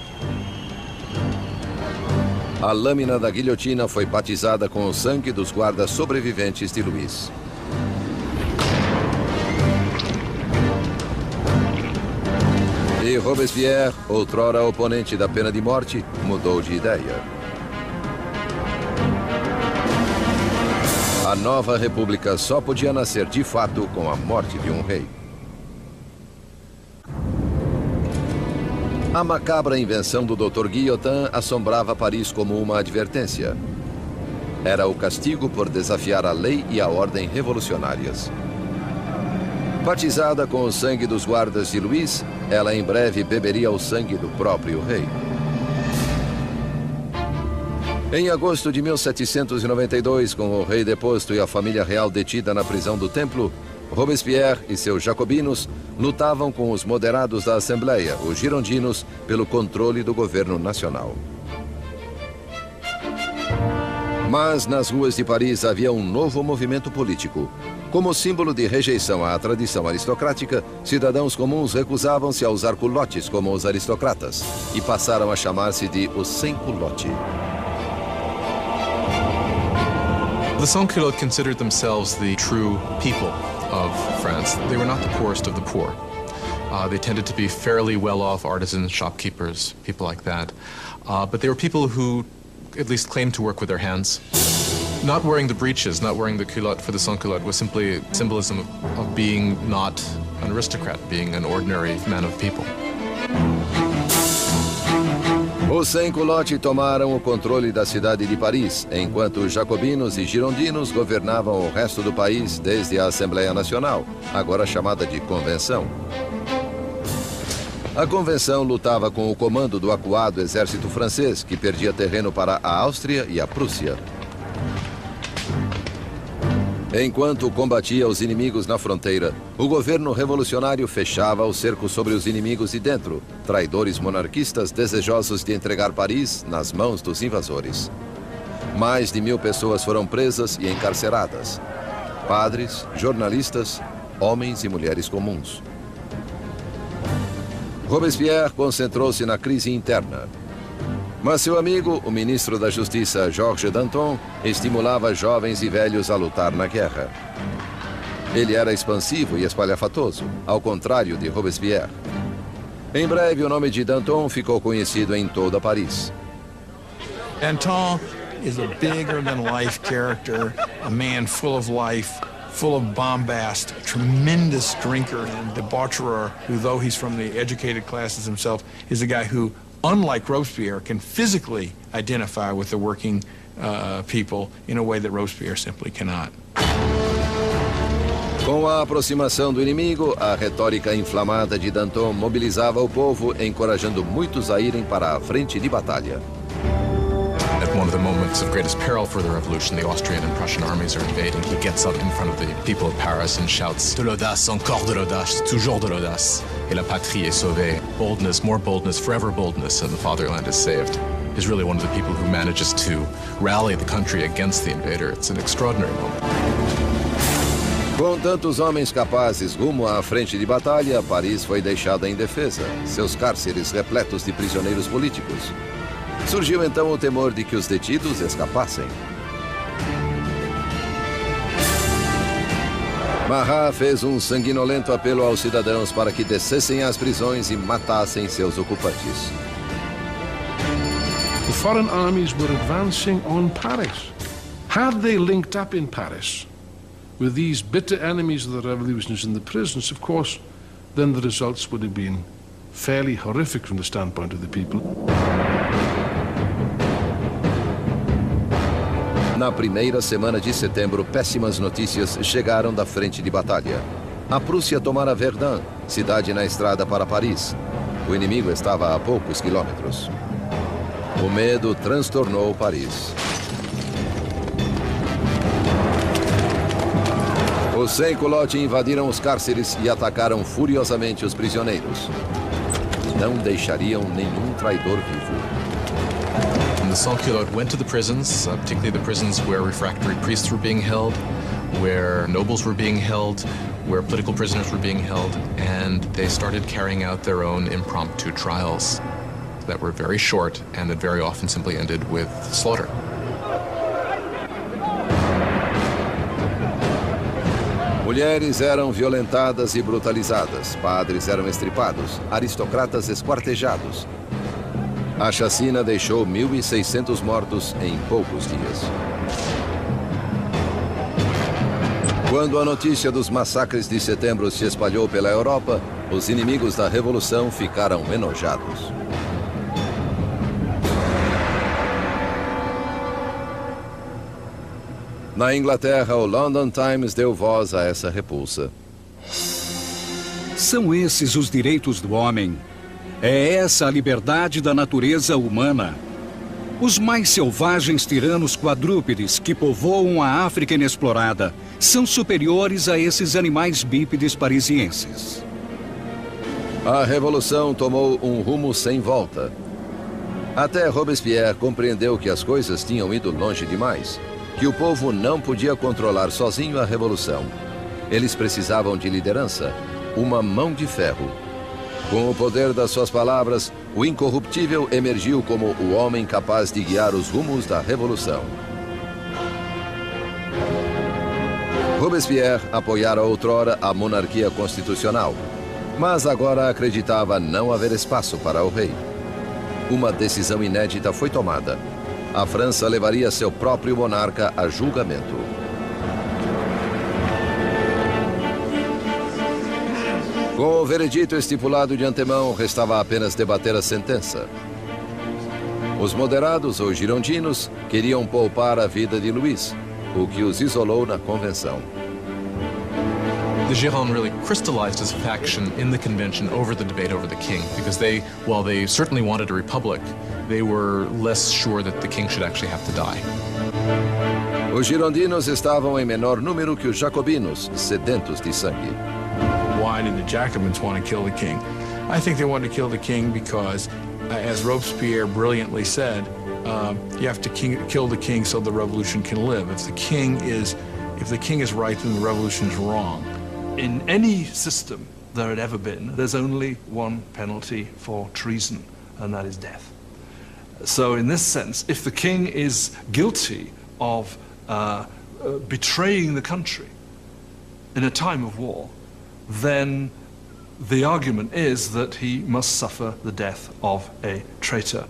A lâmina da guilhotina foi batizada com o sangue dos guardas sobreviventes de Luís. E Robespierre, outrora oponente da pena de morte, mudou de ideia. A nova república só podia nascer de fato com a morte de um rei. A macabra invenção do Dr. Guillotin assombrava Paris como uma advertência. Era o castigo por desafiar a lei e a ordem revolucionárias. Batizada com o sangue dos guardas de Luís, ela em breve beberia o sangue do próprio rei. Em agosto de 1792, com o rei deposto e a família real detida na prisão do Templo, Robespierre e seus jacobinos lutavam com os moderados da Assembleia, os girondinos, pelo controle do governo nacional. Mas nas ruas de Paris havia um novo movimento político. Como símbolo de rejeição à tradição aristocrática, cidadãos comuns recusavam-se a usar culotes como os aristocratas e passaram a chamar-se de os sem-culote. The sans-culottes considered themselves the true people of France. They were not the poorest of the poor. They tended to be fairly well-off artisans, shopkeepers, people like that. But they were people who at least claimed to work with their hands. Not wearing the breeches, not wearing the culotte for the sans-culotte was simply symbolism of being not an aristocrat, being an ordinary man of people. Os sem-culote tomaram o controle da cidade de Paris, enquanto os jacobinos e girondinos governavam o resto do país desde a Assembleia Nacional, agora chamada de Convenção. A Convenção lutava com o comando do acuado exército francês, que perdia terreno para a Áustria e a Prússia. Enquanto combatia os inimigos na fronteira, o governo revolucionário fechava o cerco sobre os inimigos de dentro, traidores monarquistas desejosos de entregar Paris nas mãos dos invasores. Mais de 1000 pessoas foram presas e encarceradas. Padres, jornalistas, homens e mulheres comuns. Robespierre concentrou-se na crise interna. Mas seu amigo, o ministro da Justiça, Georges Danton, estimulava jovens e velhos a lutar na guerra. Ele era expansivo e espalhafatoso, ao contrário de Robespierre. Em breve, o nome de Danton ficou conhecido em toda Paris. Danton is a bigger-than-life character, a man full of life, full of bombast, a tremendous drinker and debaucherer, who, though he's from the educated classes himself, is a guy who, unlike Robespierre, can physically identify with the working people in a way that Robespierre simply cannot. Com a aproximação do inimigo, a retórica inflamada de Danton mobilizava o povo, encorajando muitos a irem para a frente de batalha. At one of the moments of greatest peril for the revolution, the Austrian and Prussian armies are invading. He gets up in front of the people of Paris and shouts, "De l'audace, encore de l'audace, toujours de l'audace. Et la patrie est sauvée." Boldness, more boldness, forever boldness, and the fatherland is saved. He's really one of the people who manages to rally the country against the invader. It's an extraordinary moment. Com tantos homens capazes rumo à frente de batalha, Paris foi deixada indefesa, seus cárceres repletos de prisioneiros políticos. Surgiu então o temor de que os detidos escapassem. Marat fez um sanguinolento apelo aos cidadãos para que descessem às prisões e matassem seus ocupantes. The foreign armies were advancing on Paris. Had they linked up in Paris with these bitter enemies of the revolutionists in the prisons, of course, then the results would have been fairly horrific from the standpoint of the people. Na primeira semana de setembro, péssimas notícias chegaram da frente de batalha. A Prússia tomara Verdun, cidade na estrada para Paris. O inimigo estava a poucos quilômetros. O medo transtornou Paris. Os sem-culote invadiram os cárceres e atacaram furiosamente os prisioneiros. Não deixariam nenhum traidor vivo. And the sans-culottes went to the prisons, particularly the prisons where refractory priests were being held, where nobles were being held, where political prisoners were being held, and they started carrying out their own impromptu trials that were very short and that very often simply ended with slaughter. Mulheres eram violentadas e brutalizadas, padres eram estripados, aristocratas esquartejados. A chacina deixou 1.600 mortos em poucos dias. Quando a notícia dos massacres de setembro se espalhou pela Europa, os inimigos da Revolução ficaram enojados. Na Inglaterra, o London Times deu voz a essa repulsa. São esses os direitos do homem. É essa a liberdade da natureza humana. Os mais selvagens tiranos quadrúpedes que povoam a África inexplorada são superiores a esses animais bípedes parisienses. A revolução tomou um rumo sem volta. Até Robespierre compreendeu que as coisas tinham ido longe demais, que o povo não podia controlar sozinho a revolução. Eles precisavam de liderança, uma mão de ferro. Com o poder das suas palavras, o incorruptível emergiu como o homem capaz de guiar os rumos da revolução. Robespierre apoiara outrora a monarquia constitucional, mas agora acreditava não haver espaço para o rei. Uma decisão inédita foi tomada. A França levaria seu próprio monarca a julgamento. Com o veredito estipulado de antemão, restava apenas debater a sentença. Os moderados ou girondinos queriam poupar a vida de Luís, o que os isolou na convenção. The Gironde really crystallized as a faction in the convention over the debate over the king, because while they certainly wanted a republic, they were less sure that the king should actually have to die. Os girondinos estavam em menor número que os jacobinos, sedentos de sangue. Why did the Jacobins want to kill the king? I think they wanted to kill the king because, as Robespierre brilliantly said, you have to kill the king so the revolution can live. If the king is right, then the revolution is wrong. In any system there had ever been, there's only one penalty for treason, and that is death. So in this sense, if the king is guilty of betraying the country in a time of war, then the argument is that he must suffer the death of a traitor.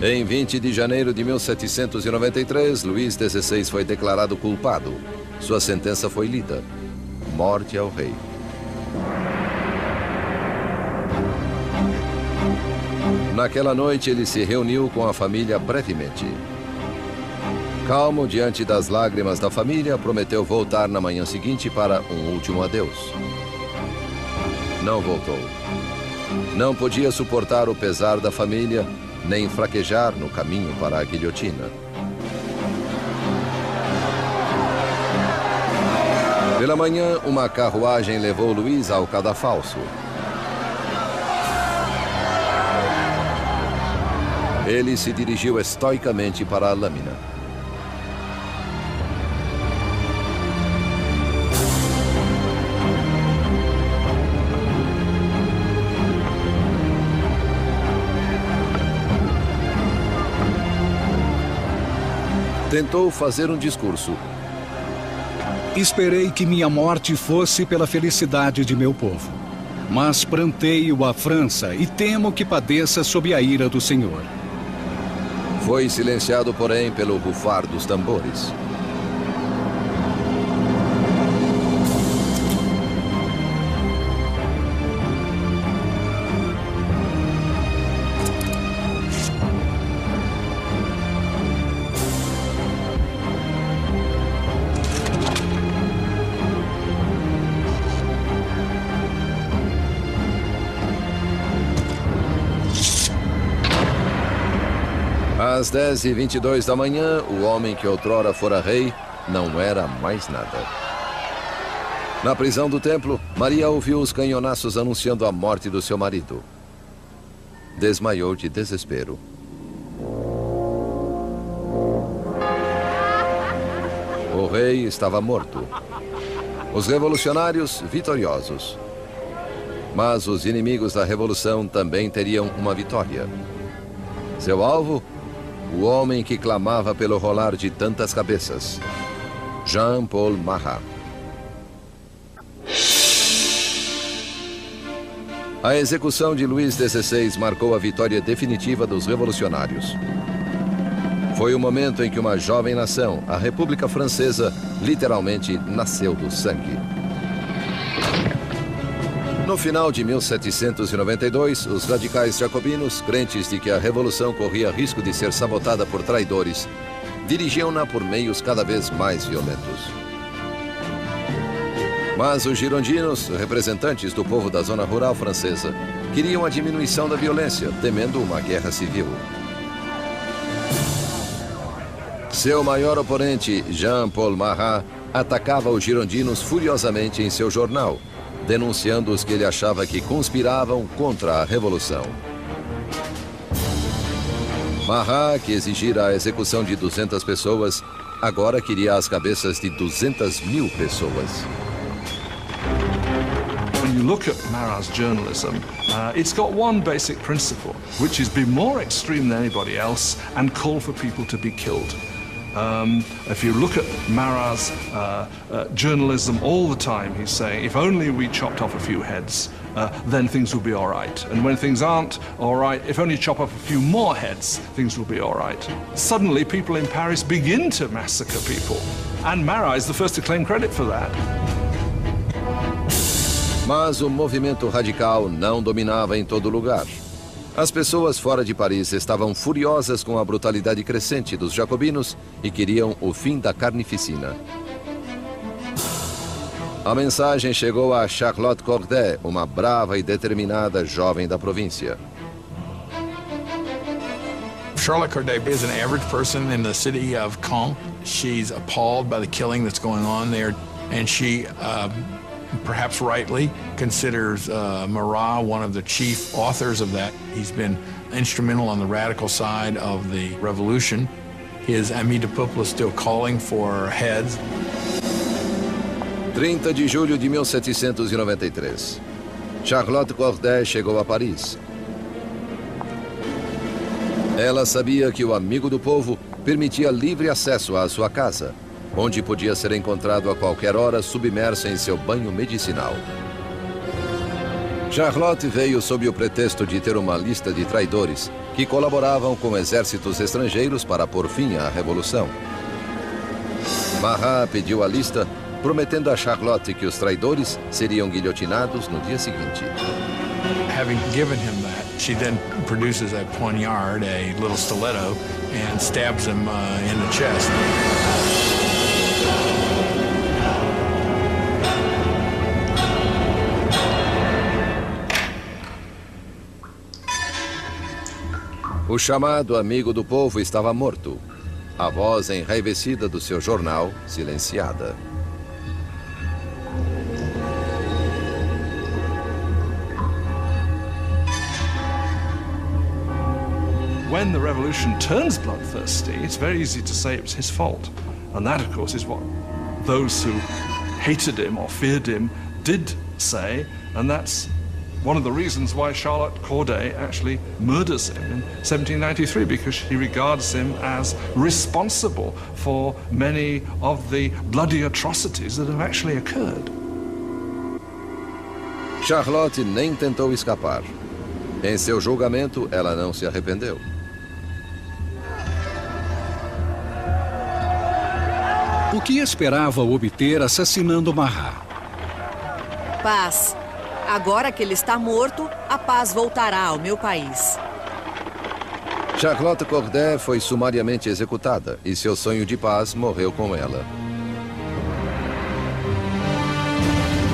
Em 20 de janeiro de 1793, Luís XVI foi declarado culpado. Sua sentença foi lida: morte ao rei. Naquela noite, ele se reuniu com a família brevemente. Calmo diante das lágrimas da família, prometeu voltar na manhã seguinte para um último adeus. Não voltou. Não podia suportar o pesar da família, nem fraquejar no caminho para a guilhotina. Pela manhã, uma carruagem levou Luís ao cadafalso. Ele se dirigiu estoicamente para a lâmina. Tentou fazer um discurso. Esperei que minha morte fosse pela felicidade de meu povo. Mas pranteio a França e temo que padeça sob a ira do Senhor. Foi silenciado, porém, pelo rufar dos tambores. Às 10h22 da manhã, o homem que outrora fora rei não era mais nada. Na prisão do templo, Maria ouviu os canhonaços anunciando a morte do seu marido. Desmaiou de desespero. O rei estava morto. Os revolucionários vitoriosos. Mas os inimigos da revolução também teriam uma vitória. Seu alvo? O homem que clamava pelo rolar de tantas cabeças, Jean-Paul Marat. A execução de Luís XVI marcou a vitória definitiva dos revolucionários. Foi o momento em que uma jovem nação, a República Francesa, literalmente nasceu do sangue. No final de 1792, os radicais jacobinos, crentes de que a revolução corria risco de ser sabotada por traidores, dirigiam-na por meios cada vez mais violentos. Mas os girondinos, representantes do povo da zona rural francesa, Queriam a diminuição da violência, temendo uma guerra civil. Seu maior oponente, Jean-Paul Marat, atacava os girondinos furiosamente em seu jornal, denunciando-os que ele achava que conspiravam contra a Revolução. Marat, que exigira a execução de 200 pessoas, agora queria as cabeças de 200.000 pessoas. When you look at Marat's journalism, it's got one basic principle, which is be more extreme than anybody else and call for people to be killed. If you look at Marat's journalism all the time, he's saying, if only we chopped off a few heads, then things will be all right. And when things aren't all right, if only chop off a few more heads, things will be all right. Suddenly, people in Paris begin to massacre people. And Marat is the first to claim credit for that. Mas o movimento radical não dominava em todo lugar. As pessoas fora de Paris estavam furiosas com a brutalidade crescente dos jacobinos e queriam o fim da carnificina. A mensagem chegou a Charlotte Corday, uma brava e determinada jovem da província. Charlotte Corday is an average person in the city of Caen. She's appalled by the killing that's going on there, and she, perhaps rightly, considers Marat one of the chief authors of that. He's been instrumental on the radical side of the revolution. His Ami du Peuple is still calling for heads. 30 de julho de 1793. Charlotte Corday chegou a Paris. Ela sabia que o amigo do povo permitia livre acesso à sua casa, onde podia ser encontrado a qualquer hora submerso em seu banho medicinal. Charlotte veio sob o pretexto de ter uma lista de traidores que colaboravam com exércitos estrangeiros para pôr fim à Revolução. Marat pediu a lista, prometendo a Charlotte que os traidores seriam guilhotinados no dia seguinte. Having given him that, she then produces a poignard, a little stiletto, and stabs him in the chest. O chamado amigo do povo estava morto. A voz enraivecida do seu jornal, silenciada. When the revolution turns bloodthirsty, it's very easy to say it was his fault. And that, of course, is what those who hated him or feared him did say, and that's one of the reasons why Charlotte Corday actually murders him in 1793, because she regards him as responsible for many of the bloody atrocities that have actually occurred. Charlotte nem tentou escapar. Em seu julgamento, ela não se arrependeu. O que esperava obter assassinando Marat? Paz. Agora que ele está morto, a paz voltará ao meu país. Charlotte Corday foi sumariamente executada e seu sonho de paz morreu com ela.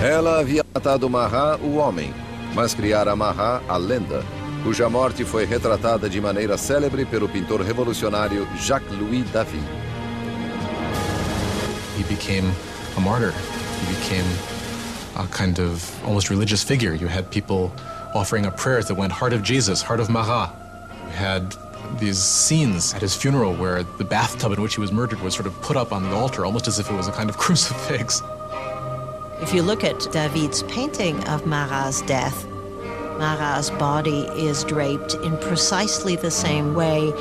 Ela havia matado Marat, o homem, mas criara Marat, a lenda, cuja morte foi retratada de maneira célebre pelo pintor revolucionário Jacques-Louis David. He became a martyr. He became a kind of almost religious figure. You had people offering up prayers that went, Heart of Jesus, Heart of Marat. You had these scenes at his funeral where the bathtub in which he was murdered was sort of put up on the altar, almost as if it was a kind of crucifix. If you look at David's painting of Marat's death, Marat's body is draped in precisely the same way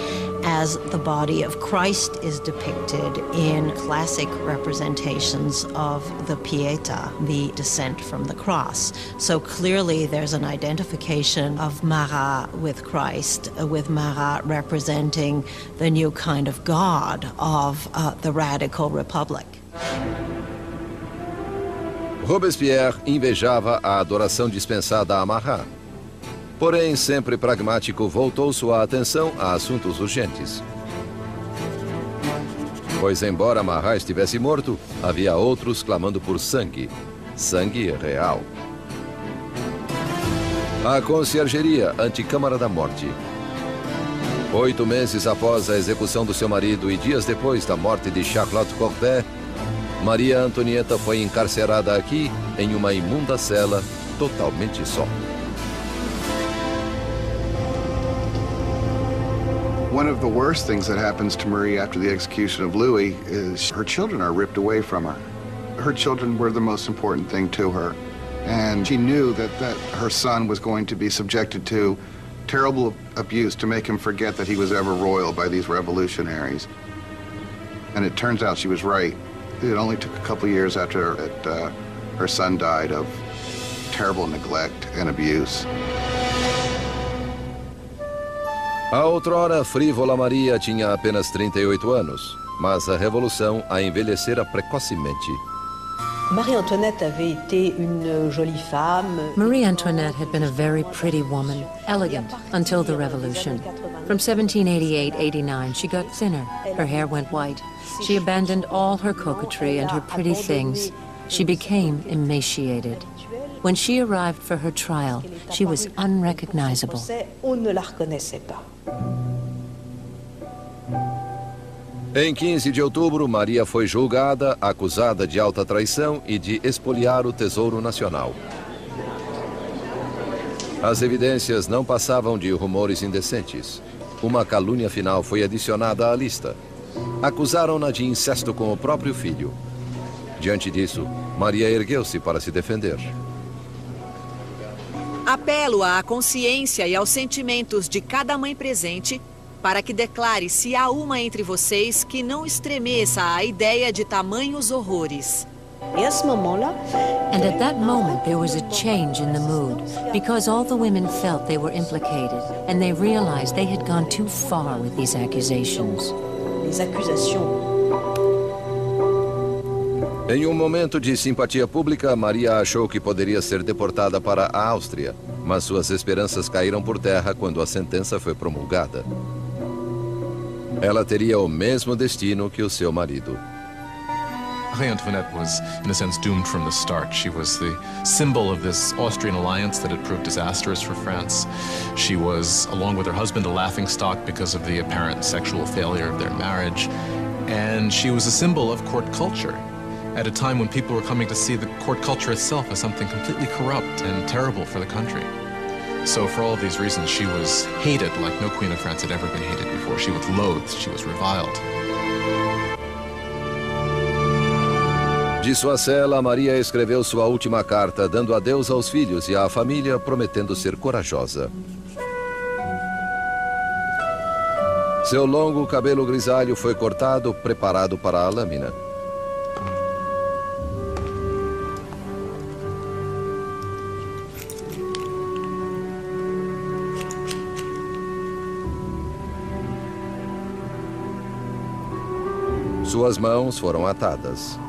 as the body of Christ is depicted in classic representations of the Pietà, the descent from the cross. So clearly there's an identification of Marat with Christ, with Marat representing the new kind of God of the radical republic. Robespierre invejava a adoração dispensada a Marat. Porém, sempre pragmático, voltou sua atenção a assuntos urgentes. Pois, embora Marat estivesse morto, havia outros clamando por sangue. Sangue real. A conciergeria, anticâmara da morte. 8 meses após a execução do seu marido e dias depois da morte de Charlotte Corday, Maria Antonieta foi encarcerada aqui em uma imunda cela, totalmente só. One of the worst things that happens to Marie after the execution of Louis is her children are ripped away from her. Her children were the most important thing to her. And she knew that her son was going to be subjected to terrible abuse to make him forget that he was ever royal by these revolutionaries. And it turns out she was right. It only took a couple years after her son died of terrible neglect and abuse. A outrora frívola Maria tinha apenas 38 anos, mas a revolução a envelhecera precocemente. Marie Antoinette avait été une jolie femme. Marie Antoinette had been a very pretty woman, elegant, until the revolution. From 1788-89, she got thinner. Her hair went white. She abandoned all her coquetry and her pretty things. She became emaciated. When she arrived for her trial, she was unrecognizable. On ne la reconnaissait pas. Em 15 de outubro, Maria foi julgada, acusada de alta traição e de espoliar o Tesouro Nacional. As evidências não passavam de rumores indecentes. Uma calúnia final foi adicionada à lista. Acusaram-na de incesto com o próprio filho. Diante disso, Maria ergueu-se para se defender. Apelo à consciência e aos sentimentos de cada mãe presente para que declare se há uma entre vocês que não estremeça à ideia de tamanhos horrores. And at that moment there was a change in the mood, because all the women felt they were implicated, and they realized they had gone too far with these accusations. Em um momento de simpatia pública, Maria achou que poderia ser deportada para a Áustria, mas suas esperanças caíram por terra quando a sentença foi promulgada. Ela teria o mesmo destino que o seu marido. Marie Antoinette was, in a sense, doomed from the start. She was the symbol of this Austrian alliance that had proved disastrous for France. She was, along with her husband, a laughingstock because of the apparent sexual failure of their marriage. And she was a symbol of court culture at a time when people were coming to see the court culture itself as something completely corrupt and terrible for the country. So for all of these reasons, she was hated like no queen of France had ever been hated before. She was loathed, she was reviled. De sua cela, Maria escreveu sua última carta, dando adeus aos filhos e à família, prometendo ser corajosa. Seu longo cabelo grisalho foi cortado, preparado para a lâmina. Suas mãos foram atadas.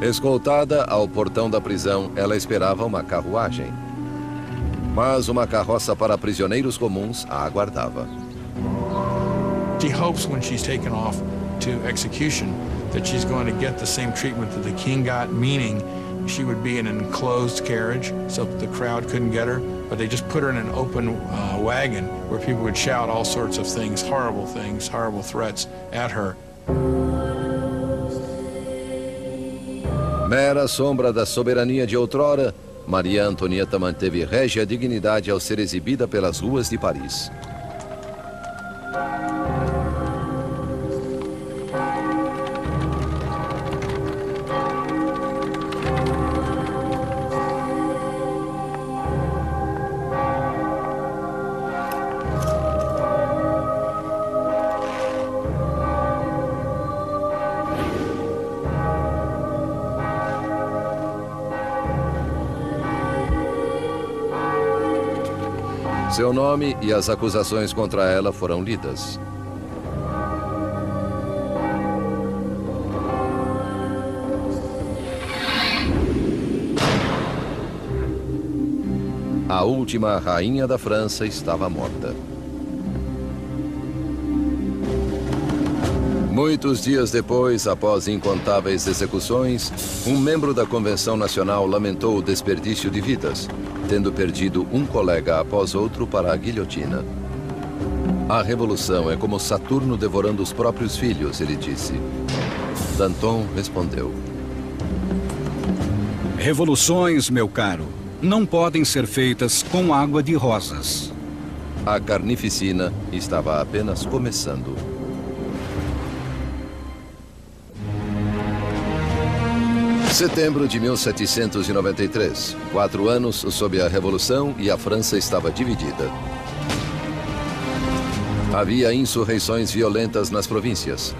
Escoltada ao portão da prisão, ela esperava uma carruagem. Mas uma carroça para prisioneiros comuns a aguardava. She hopes when she's taken off to execution that she's going to get the same treatment that the king got, meaning she would be in an enclosed carriage so that the crowd couldn't get her, but they just put her in an open wagon where people would shout all sorts of things, horrible threats at her. Mera sombra da soberania de outrora, Maria Antonieta manteve régia dignidade ao ser exibida pelas ruas de Paris. Seu nome e as acusações contra ela foram lidas. A última rainha da França estava morta. Muitos dias depois, após incontáveis execuções, um membro da Convenção Nacional lamentou o desperdício de vidas, tendo perdido um colega após outro para a guilhotina. A revolução é como Saturno devorando os próprios filhos, ele disse. Danton respondeu: Revoluções, meu caro, não podem ser feitas com água de rosas. A carnificina estava apenas começando. Setembro de 1793. 4 anos sob a Revolução e a França estava dividida. Havia insurreições violentas nas províncias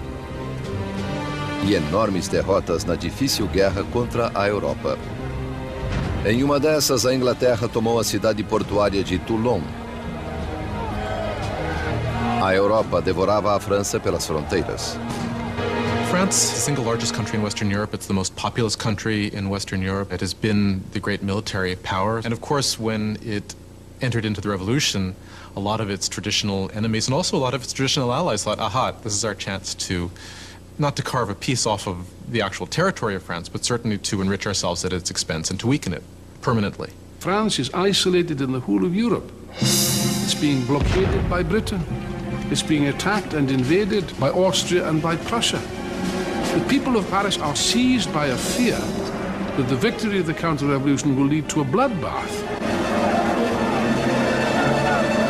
e enormes derrotas na difícil guerra contra a Europa. Em uma dessas, a Inglaterra tomou a cidade portuária de Toulon. A Europa devorava a França pelas fronteiras. France, the single largest country in Western Europe, it's the most populous country in Western Europe. It has been the great military power. And of course, when it entered into the revolution, a lot of its traditional enemies and also a lot of its traditional allies thought, aha, this is our chance to, not to carve a piece off of the actual territory of France, but certainly to enrich ourselves at its expense and to weaken it permanently. France is isolated in the whole of Europe. It's being blockaded by Britain. It's being attacked and invaded by Austria and by Prussia. The people of Paris are seized by a fear that the victory of the counter-revolution will lead to a bloodbath.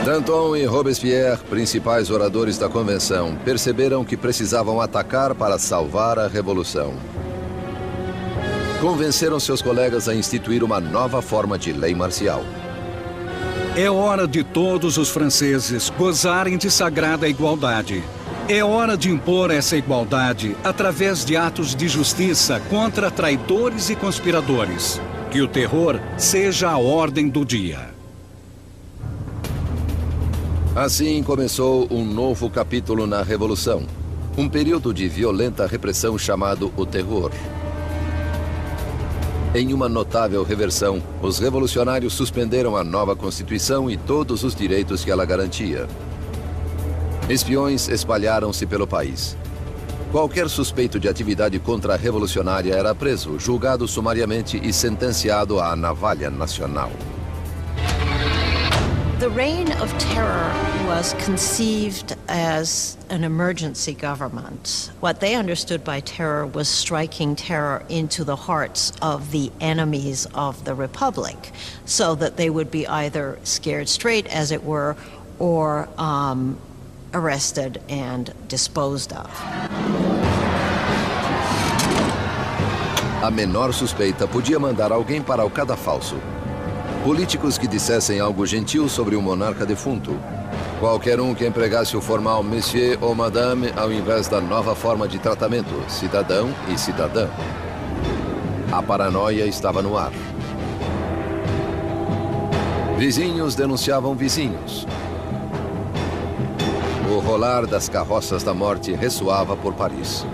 Danton e Robespierre, principais oradores da convenção, perceberam que precisavam atacar para salvar a revolução. Convenceram seus colegas a instituir uma nova forma de lei marcial. É hora de todos os franceses gozarem de sagrada igualdade. É hora de impor essa igualdade através de atos de justiça contra traidores e conspiradores. Que o terror seja a ordem do dia. Assim começou um novo capítulo na Revolução. Um período de violenta repressão chamado o Terror. Em uma notável reversão, os revolucionários suspenderam a nova Constituição e todos os direitos que ela garantia. Espiões espalharam-se pelo país. Qualquer suspeito de atividade contra-revolucionária era preso, julgado sumariamente e sentenciado à navalha nacional. The reign of terror was conceived as an emergency government. What they understood by terror was striking terror into the hearts of the enemies of the Republic, so that they would be either scared straight, as it were, or arrested and disposed of. A menor suspeita podia mandar alguém para o cadafalso. Políticos que dissessem algo gentil sobre o monarca defunto. Qualquer um que empregasse o formal monsieur ou madame ao invés da nova forma de tratamento, cidadão e cidadã. A paranoia estava no ar. Vizinhos denunciavam vizinhos. O rolar das carroças da morte ressoava por Paris.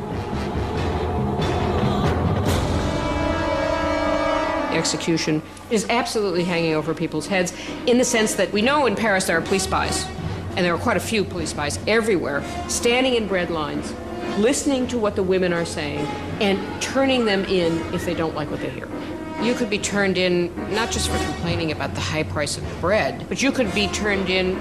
Execution is absolutely hanging over people's heads in the sense that we know in Paris there are police spies, and there are quite a few police spies everywhere, standing in bread lines, listening to what the women are saying, and turning them in if they don't like what they hear. You could be turned in not just for complaining about the high price of bread, but you could be turned in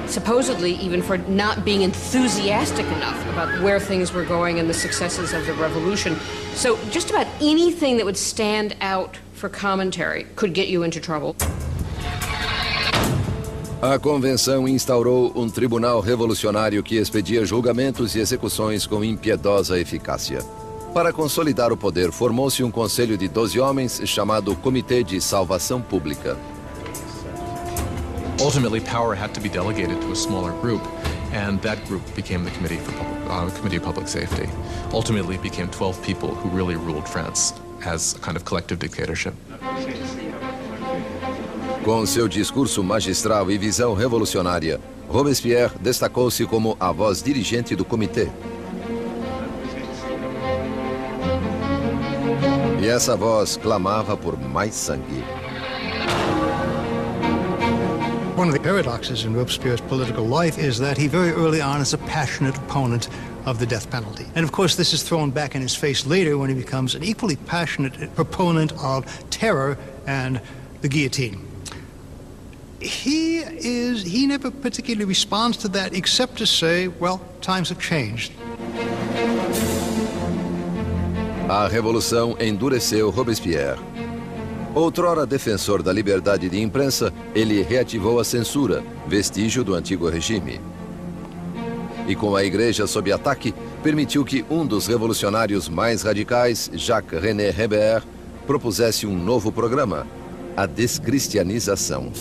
supposedly even for not being enthusiastic enough about where things were going and the successes of the revolution. So just about anything that would stand out for commentary could get you into trouble. A convenção instaurou um tribunal revolucionário que expedia julgamentos e execuções com impiedosa eficácia. Para consolidar o poder, formou-se um conselho de 12 homens chamado Comitê de Salvação Pública. Ultimately, power had to be delegated to a smaller group, and that group became the Committee of Public Safety. Ultimately, it became 12 people who really ruled France as a kind of collective dictatorship. Com seu discurso magistral e visão revolucionária, Robespierre destacou-se como a voz dirigente do comitê. E essa voz clamava por mais sangue. One of the paradoxes in Robespierre's political life is that he very early on is a passionate opponent of the death penalty. And of course, this is thrown back in his face later when he becomes an equally passionate proponent of terror and the guillotine. He never particularly responds to that except to say, well, times have changed. A Revolução endureceu Robespierre. Outrora defensor da liberdade de imprensa, ele reativou a censura, vestígio do antigo regime. E com a igreja sob ataque, permitiu que um dos revolucionários mais radicais, Jacques-René Hébert, propusesse um novo programa, a descristianização.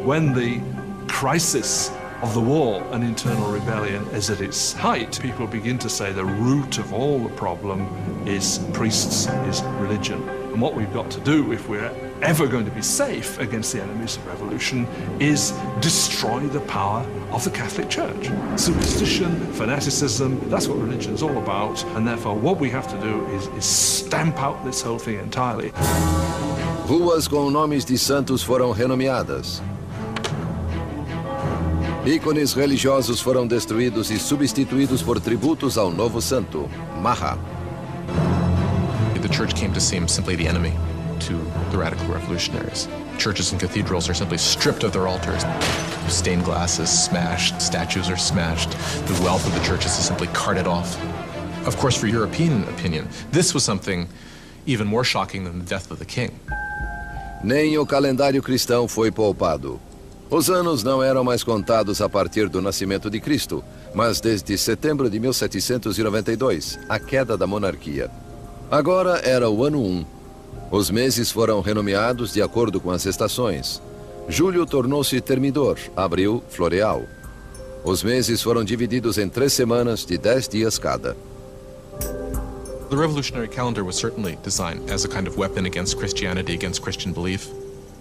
When the crisis of the war and internal rebellion is at its height, people begin to say the root of all the problem is priests, is religion. And what we've got to do, if we're ever going to be safe against the enemies of revolution, is destroy the power of the Catholic Church. Superstition, fanaticism, that's what religion is all about. And therefore what we have to do is stamp out this whole thing entirely. Ruas com nomes de santos foram renomeadas. Ícones religiosos foram destruídos e substituídos por tributos ao novo santo, Marat. The church came to seem simply the enemy to the radical revolutionaries. Churches and cathedrals are simply stripped of their altars. Stained glass is smashed, statues are smashed. The wealth of the churches is simply carted off. Of course, for European opinion, this was something even more shocking than the death of the king. Nem o calendário cristão foi poupado. Os anos não eram mais contados a partir do nascimento de Cristo, mas desde setembro de 1792, a queda da monarquia. Agora era o ano 1. Os meses foram renomeados de acordo com as estações. Julho tornou-se termidor, abril, floreal. Os meses foram divididos em 3 semanas de 10 dias cada. The revolutionary calendar was certainly designed as a kind of weapon against Christianity, against Christian belief.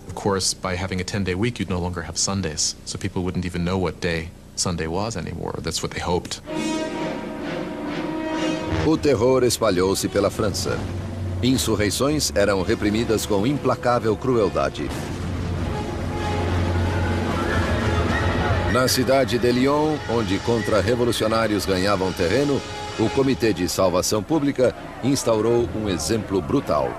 Of course, by having a 10-day week, you'd no longer have Sundays, so people wouldn't even know what day Sunday was anymore. That's what they hoped. O terror espalhou-se pela França. Insurreições eram reprimidas com implacável crueldade. Na cidade de Lyon, onde contra-revolucionários ganhavam terreno, o Comitê de Salvação Pública instaurou um exemplo brutal.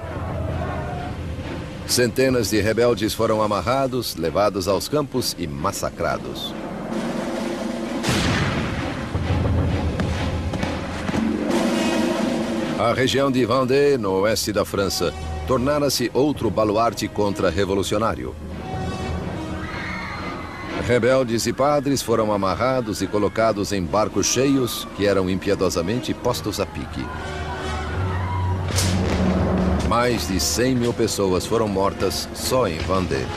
Centenas de rebeldes foram amarrados, levados aos campos e massacrados. A região de Vendée, no oeste da França, tornara-se outro baluarte contra-revolucionário. Rebeldes e padres foram amarrados e colocados em barcos cheios que eram impiedosamente postos a pique. Mais de 100 mil pessoas foram mortas só em Vendée.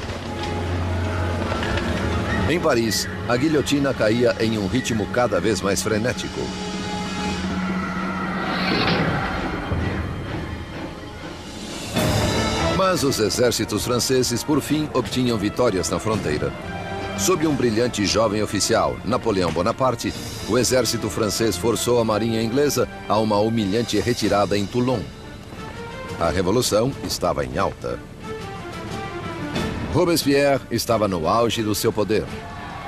Em Paris, a guilhotina caía em um ritmo cada vez mais frenético. Mas os exércitos franceses, por fim, obtinham vitórias na fronteira. Sob um brilhante jovem oficial, Napoleão Bonaparte, o exército francês forçou a marinha inglesa a uma humilhante retirada em Toulon. A revolução estava em alta. Robespierre estava no auge do seu poder.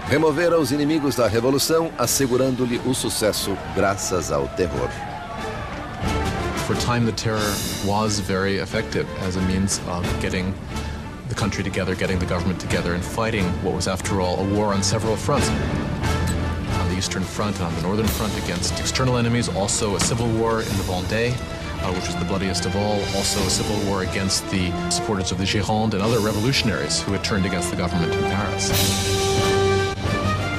Removera os inimigos da revolução, assegurando-lhe o sucesso graças ao terror. For a time, the terror was very effective as a means of getting the country together, getting the government together, and fighting what was, after all, a war on several fronts. On the Eastern Front and on the Northern Front against external enemies, also a civil war in the Vendée, which was the bloodiest of all, also a civil war against the supporters of the Gironde and other revolutionaries who had turned against the government in Paris.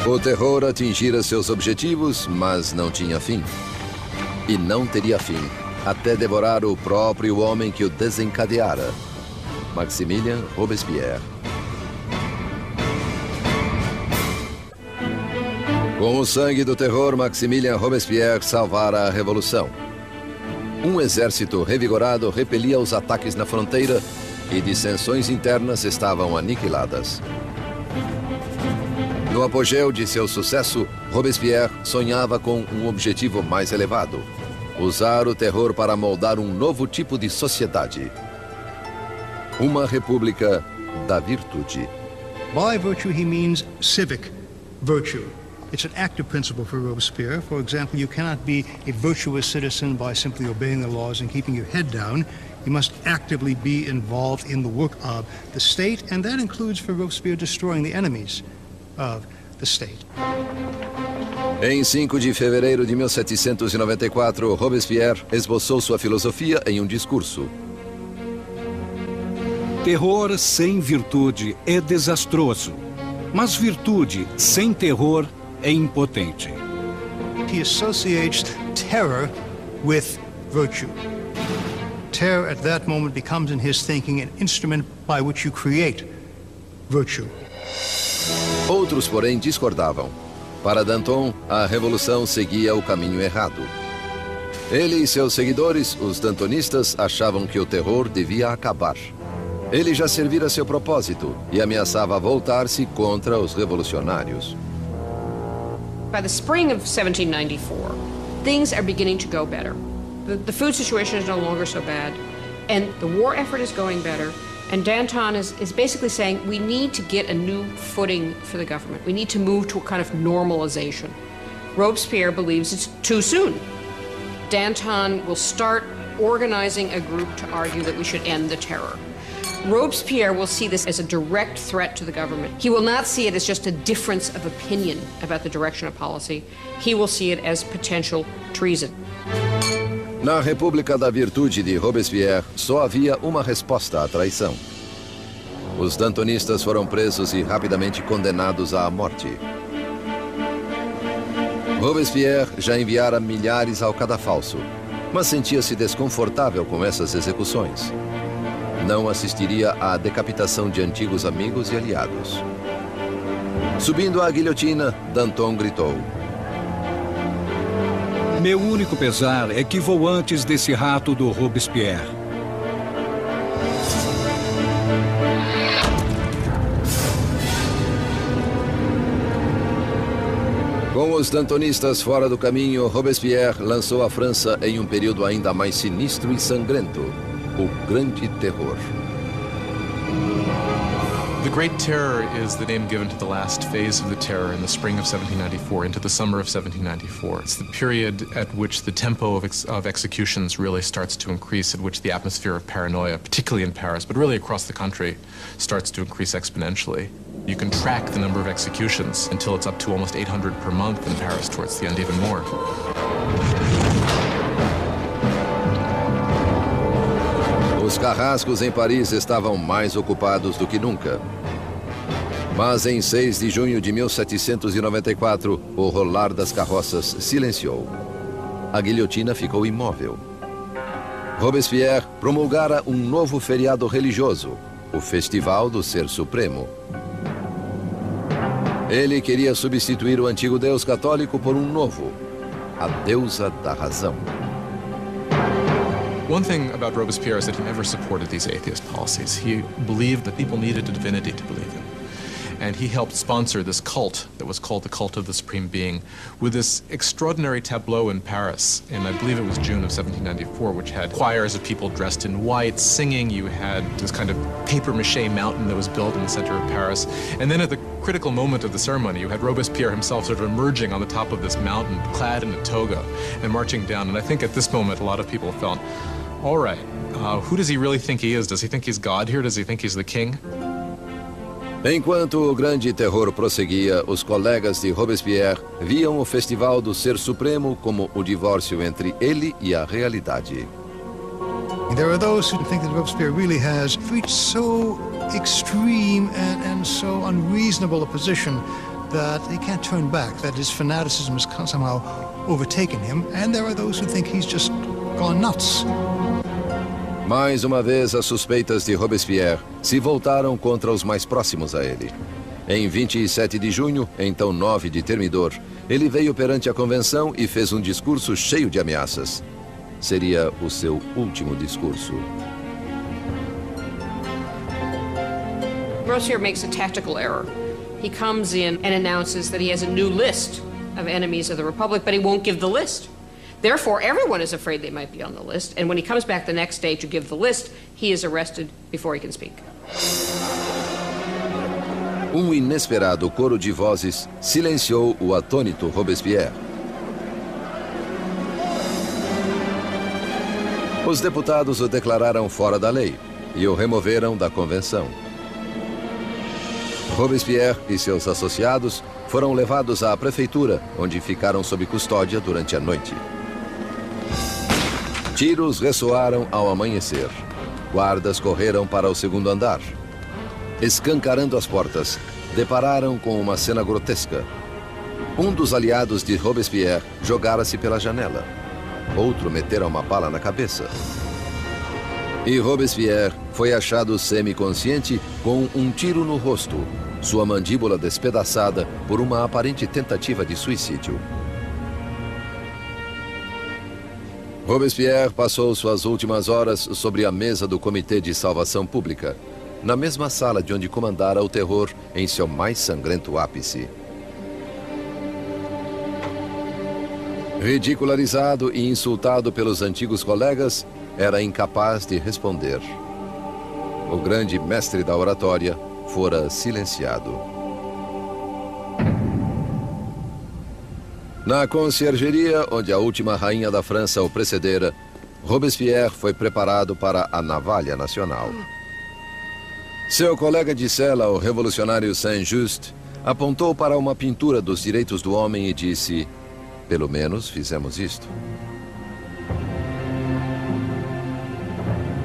O terror atingira seus objetivos, mas não tinha fim. E não teria fim, até devorar o próprio homem que o desencadeara, Maximilien Robespierre. Com o sangue do terror, Maximilien Robespierre salvara a revolução. Um exército revigorado repelia os ataques na fronteira e dissensões internas estavam aniquiladas. No apogeu de seu sucesso, Robespierre sonhava com um objetivo mais elevado: usar o terror para moldar um novo tipo de sociedade. Uma república da Virtude. By virtue, he means civic virtue. It's an active principle for Robespierre. For example, you cannot be a virtuous citizen by simply obeying the laws and keeping your head down. You must actively be involved in the work of the state, and that includes for Robespierre destroying the enemies of the state. Em 5 de fevereiro de 1794, Robespierre esboçou sua filosofia em um discurso. Terror sem virtude é desastroso, mas virtude sem terror é impotente. He associates terror with virtue. Terror at that moment becomes in his thinking an instrument by which you create virtue. Outros, porém, discordavam. Para Danton, a revolução seguia o caminho errado. Ele e seus seguidores, os dantonistas, achavam que o terror devia acabar. Ele já servira seu propósito e ameaçava voltar-se contra os revolucionários. By the spring of 1794, things are beginning to go better. The food situation is no longer so bad, and the war effort is going better. And Danton is basically saying we need to get a new footing for the government. We need to move to a kind of normalization. Robespierre believes it's too soon. Danton will start organizing a group to argue that we should end the terror. Robespierre will see this as a direct threat to the government. He will not see it as just a difference of opinion about the direction of policy. He will see it as potential treason. Na República da Virtude de Robespierre, só havia uma resposta à traição. Os dantonistas foram presos e rapidamente condenados à morte. Robespierre já enviara milhares ao cadafalso, mas sentia-se desconfortável com essas execuções. Não assistiria à decapitação de antigos amigos e aliados. Subindo à guilhotina, Danton gritou: Meu único pesar é que vou antes desse rato do Robespierre. Com os dantonistas fora do caminho, Robespierre lançou a França em um período ainda mais sinistro e sangrento, o Grande Terror. The Great Terror is the name given to the last phase of the terror in the spring of 1794 into the summer of 1794. It's the period at which the tempo of executions really starts to increase, at which the atmosphere of paranoia, particularly in Paris, but really across the country, starts to increase exponentially. You can track the number of executions until it's up to almost 800 per month in Paris, towards the end even more. Os carrascos em Paris estavam mais ocupados do que nunca. Mas em 6 de junho de 1794, o rolar das carroças silenciou. A guilhotina ficou imóvel. Robespierre promulgara um novo feriado religioso, o Festival do Ser Supremo. Ele queria substituir o antigo Deus católico por um novo, a deusa da razão. One thing about Robespierre is that he never supported these atheist policies. He believed that people needed a divinity to believe in. And he helped sponsor this cult that was called the Cult of the Supreme Being with this extraordinary tableau in Paris in, I believe it was June of 1794, which had choirs of people dressed in white singing. You had this kind of papier-mâché mountain that was built in the center of Paris. And then at the critical moment of the ceremony, you had Robespierre himself sort of emerging on the top of this mountain, clad in a toga, and marching down. And I think at this moment, a lot of people felt, all right, who does he really think he is? Does he think he's God here? Does he think he's the king? Enquanto o Grande Terror prosseguia, os colegas de Robespierre viam o Festival do Ser Supremo como o divórcio entre ele e a realidade. There are those who think that Robespierre really has reached so extreme and so unreasonable a position that he can't turn back, that his fanaticism has somehow overtaken him, and there are those who think he's just gone nuts. Mais uma vez, as suspeitas de Robespierre se voltaram contra os mais próximos a ele. Em 27 de junho, então 9 de Termidor, ele veio perante a convenção e fez um discurso cheio de ameaças. Seria o seu último discurso. Robespierre makes a tactical error. He comes in and announces that he has a new list of enemies of the Republic, but he won't give the list. Therefore, everyone is afraid they might be on the list, and when he comes back the next day to give the list, he is arrested before he can speak. Um inesperado coro de vozes silenciou o atônito Robespierre. Os deputados o declararam fora da lei e o removeram da convenção. Robespierre e seus associados foram levados à prefeitura, onde ficaram sob custódia durante a noite. Tiros ressoaram ao amanhecer. Guardas correram para o segundo andar. Escancarando as portas, depararam com uma cena grotesca. Um dos aliados de Robespierre jogara-se pela janela. Outro metera uma bala na cabeça. E Robespierre foi achado semiconsciente com um tiro no rosto, sua mandíbula despedaçada por uma aparente tentativa de suicídio. Robespierre passou suas últimas horas sobre a mesa do Comitê de Salvação Pública, na mesma sala de onde comandara o terror em seu mais sangrento ápice. Ridicularizado e insultado pelos antigos colegas, era incapaz de responder. O grande mestre da oratória fora silenciado. Na conciergeria, onde a última rainha da França o precedera, Robespierre foi preparado para a navalha nacional. Seu colega de cela, o revolucionário Saint-Just, apontou para uma pintura dos direitos do homem e disse: "Pelo menos fizemos isto."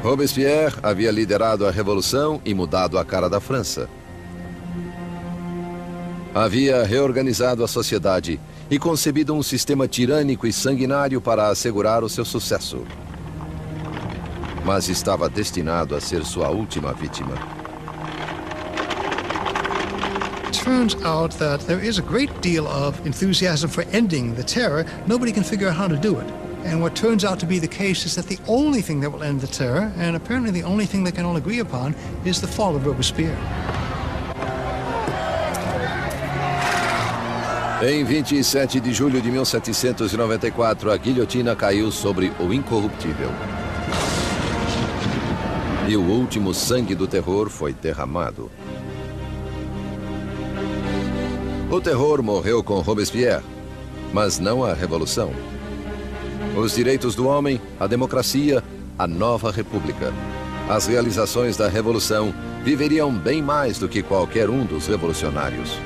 Robespierre havia liderado a revolução e mudado a cara da França. Havia reorganizado a sociedade e concebido um sistema tirânico e sanguinário para assegurar o seu sucesso. Mas estava destinado a ser sua última vítima. Turns out that there is a great deal of enthusiasm for ending the terror. Nobody can figure out how to do it. And what turns out to be the case is that the only thing that will end the terror, and apparently the only thing they can all agree upon, is the fall of Robespierre. Em 27 de julho de 1794, a guilhotina caiu sobre o incorruptível. E o último sangue do terror foi derramado. O terror morreu com Robespierre, mas não a revolução. Os direitos do homem, a democracia, a nova república. As realizações da revolução viveriam bem mais do que qualquer um dos revolucionários.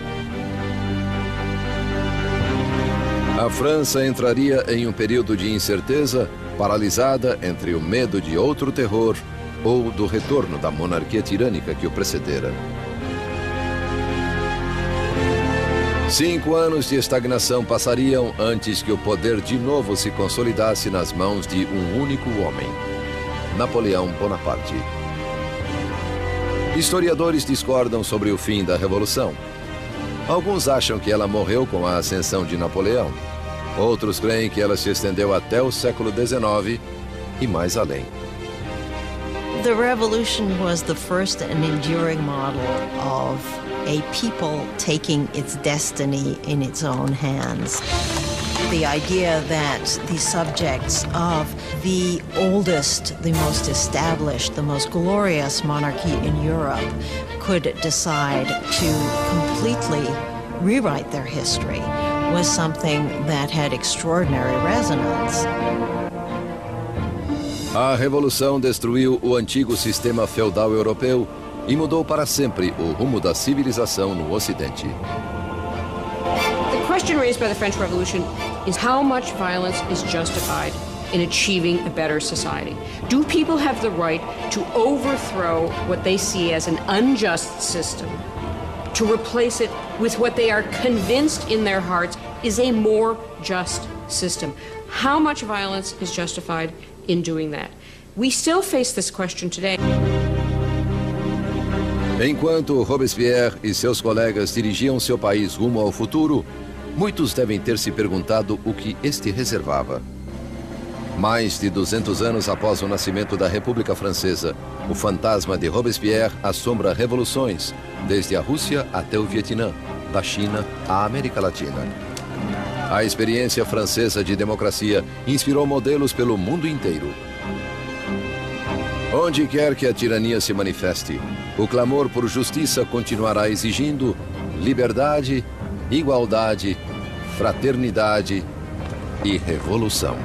A França entraria em um período de incerteza, paralisada entre o medo de outro terror ou do retorno da monarquia tirânica que o precedera. 5 anos de estagnação passariam antes que o poder de novo se consolidasse nas mãos de um único homem, Napoleão Bonaparte. Historiadores discordam sobre o fim da Revolução. Alguns acham que ela morreu com a ascensão de Napoleão. Outros creem que ela se estendeu até o século XIX e mais além. The revolution was the first and enduring model of a people taking its destiny in its own hands. The idea that the subjects of the oldest, the most established, the most glorious monarchy in Europe could decide to completely rewrite their history was something that had extraordinary resonance. A Revolução destruiu o antigo sistema feudal europeu e mudou para sempre o rumo da civilização no Ocidente. The question raised by the French Revolution is how much violence is justified in achieving a better society. Do people have the right to overthrow what they see as an unjust system, to replace it with what they are convinced in their hearts is a more just system? How much violence is justified in doing that? We still face this question today. Enquanto Robespierre e seus colegas dirigiam seu país rumo ao futuro, muitos devem ter se perguntado o que este reservava. Mais de 200 anos após o nascimento da República Francesa, o fantasma de Robespierre assombra revoluções, desde a Rússia até o Vietnã, da China à América Latina. A experiência francesa de democracia inspirou modelos pelo mundo inteiro. Onde quer que a tirania se manifeste, O clamor por justiça continuará exigindo liberdade, igualdade, fraternidade e revolução.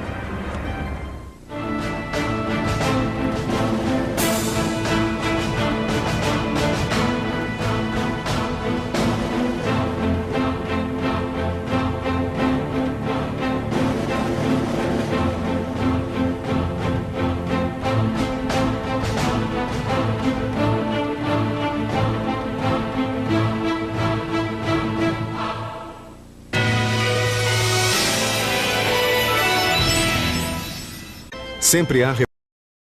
Sempre há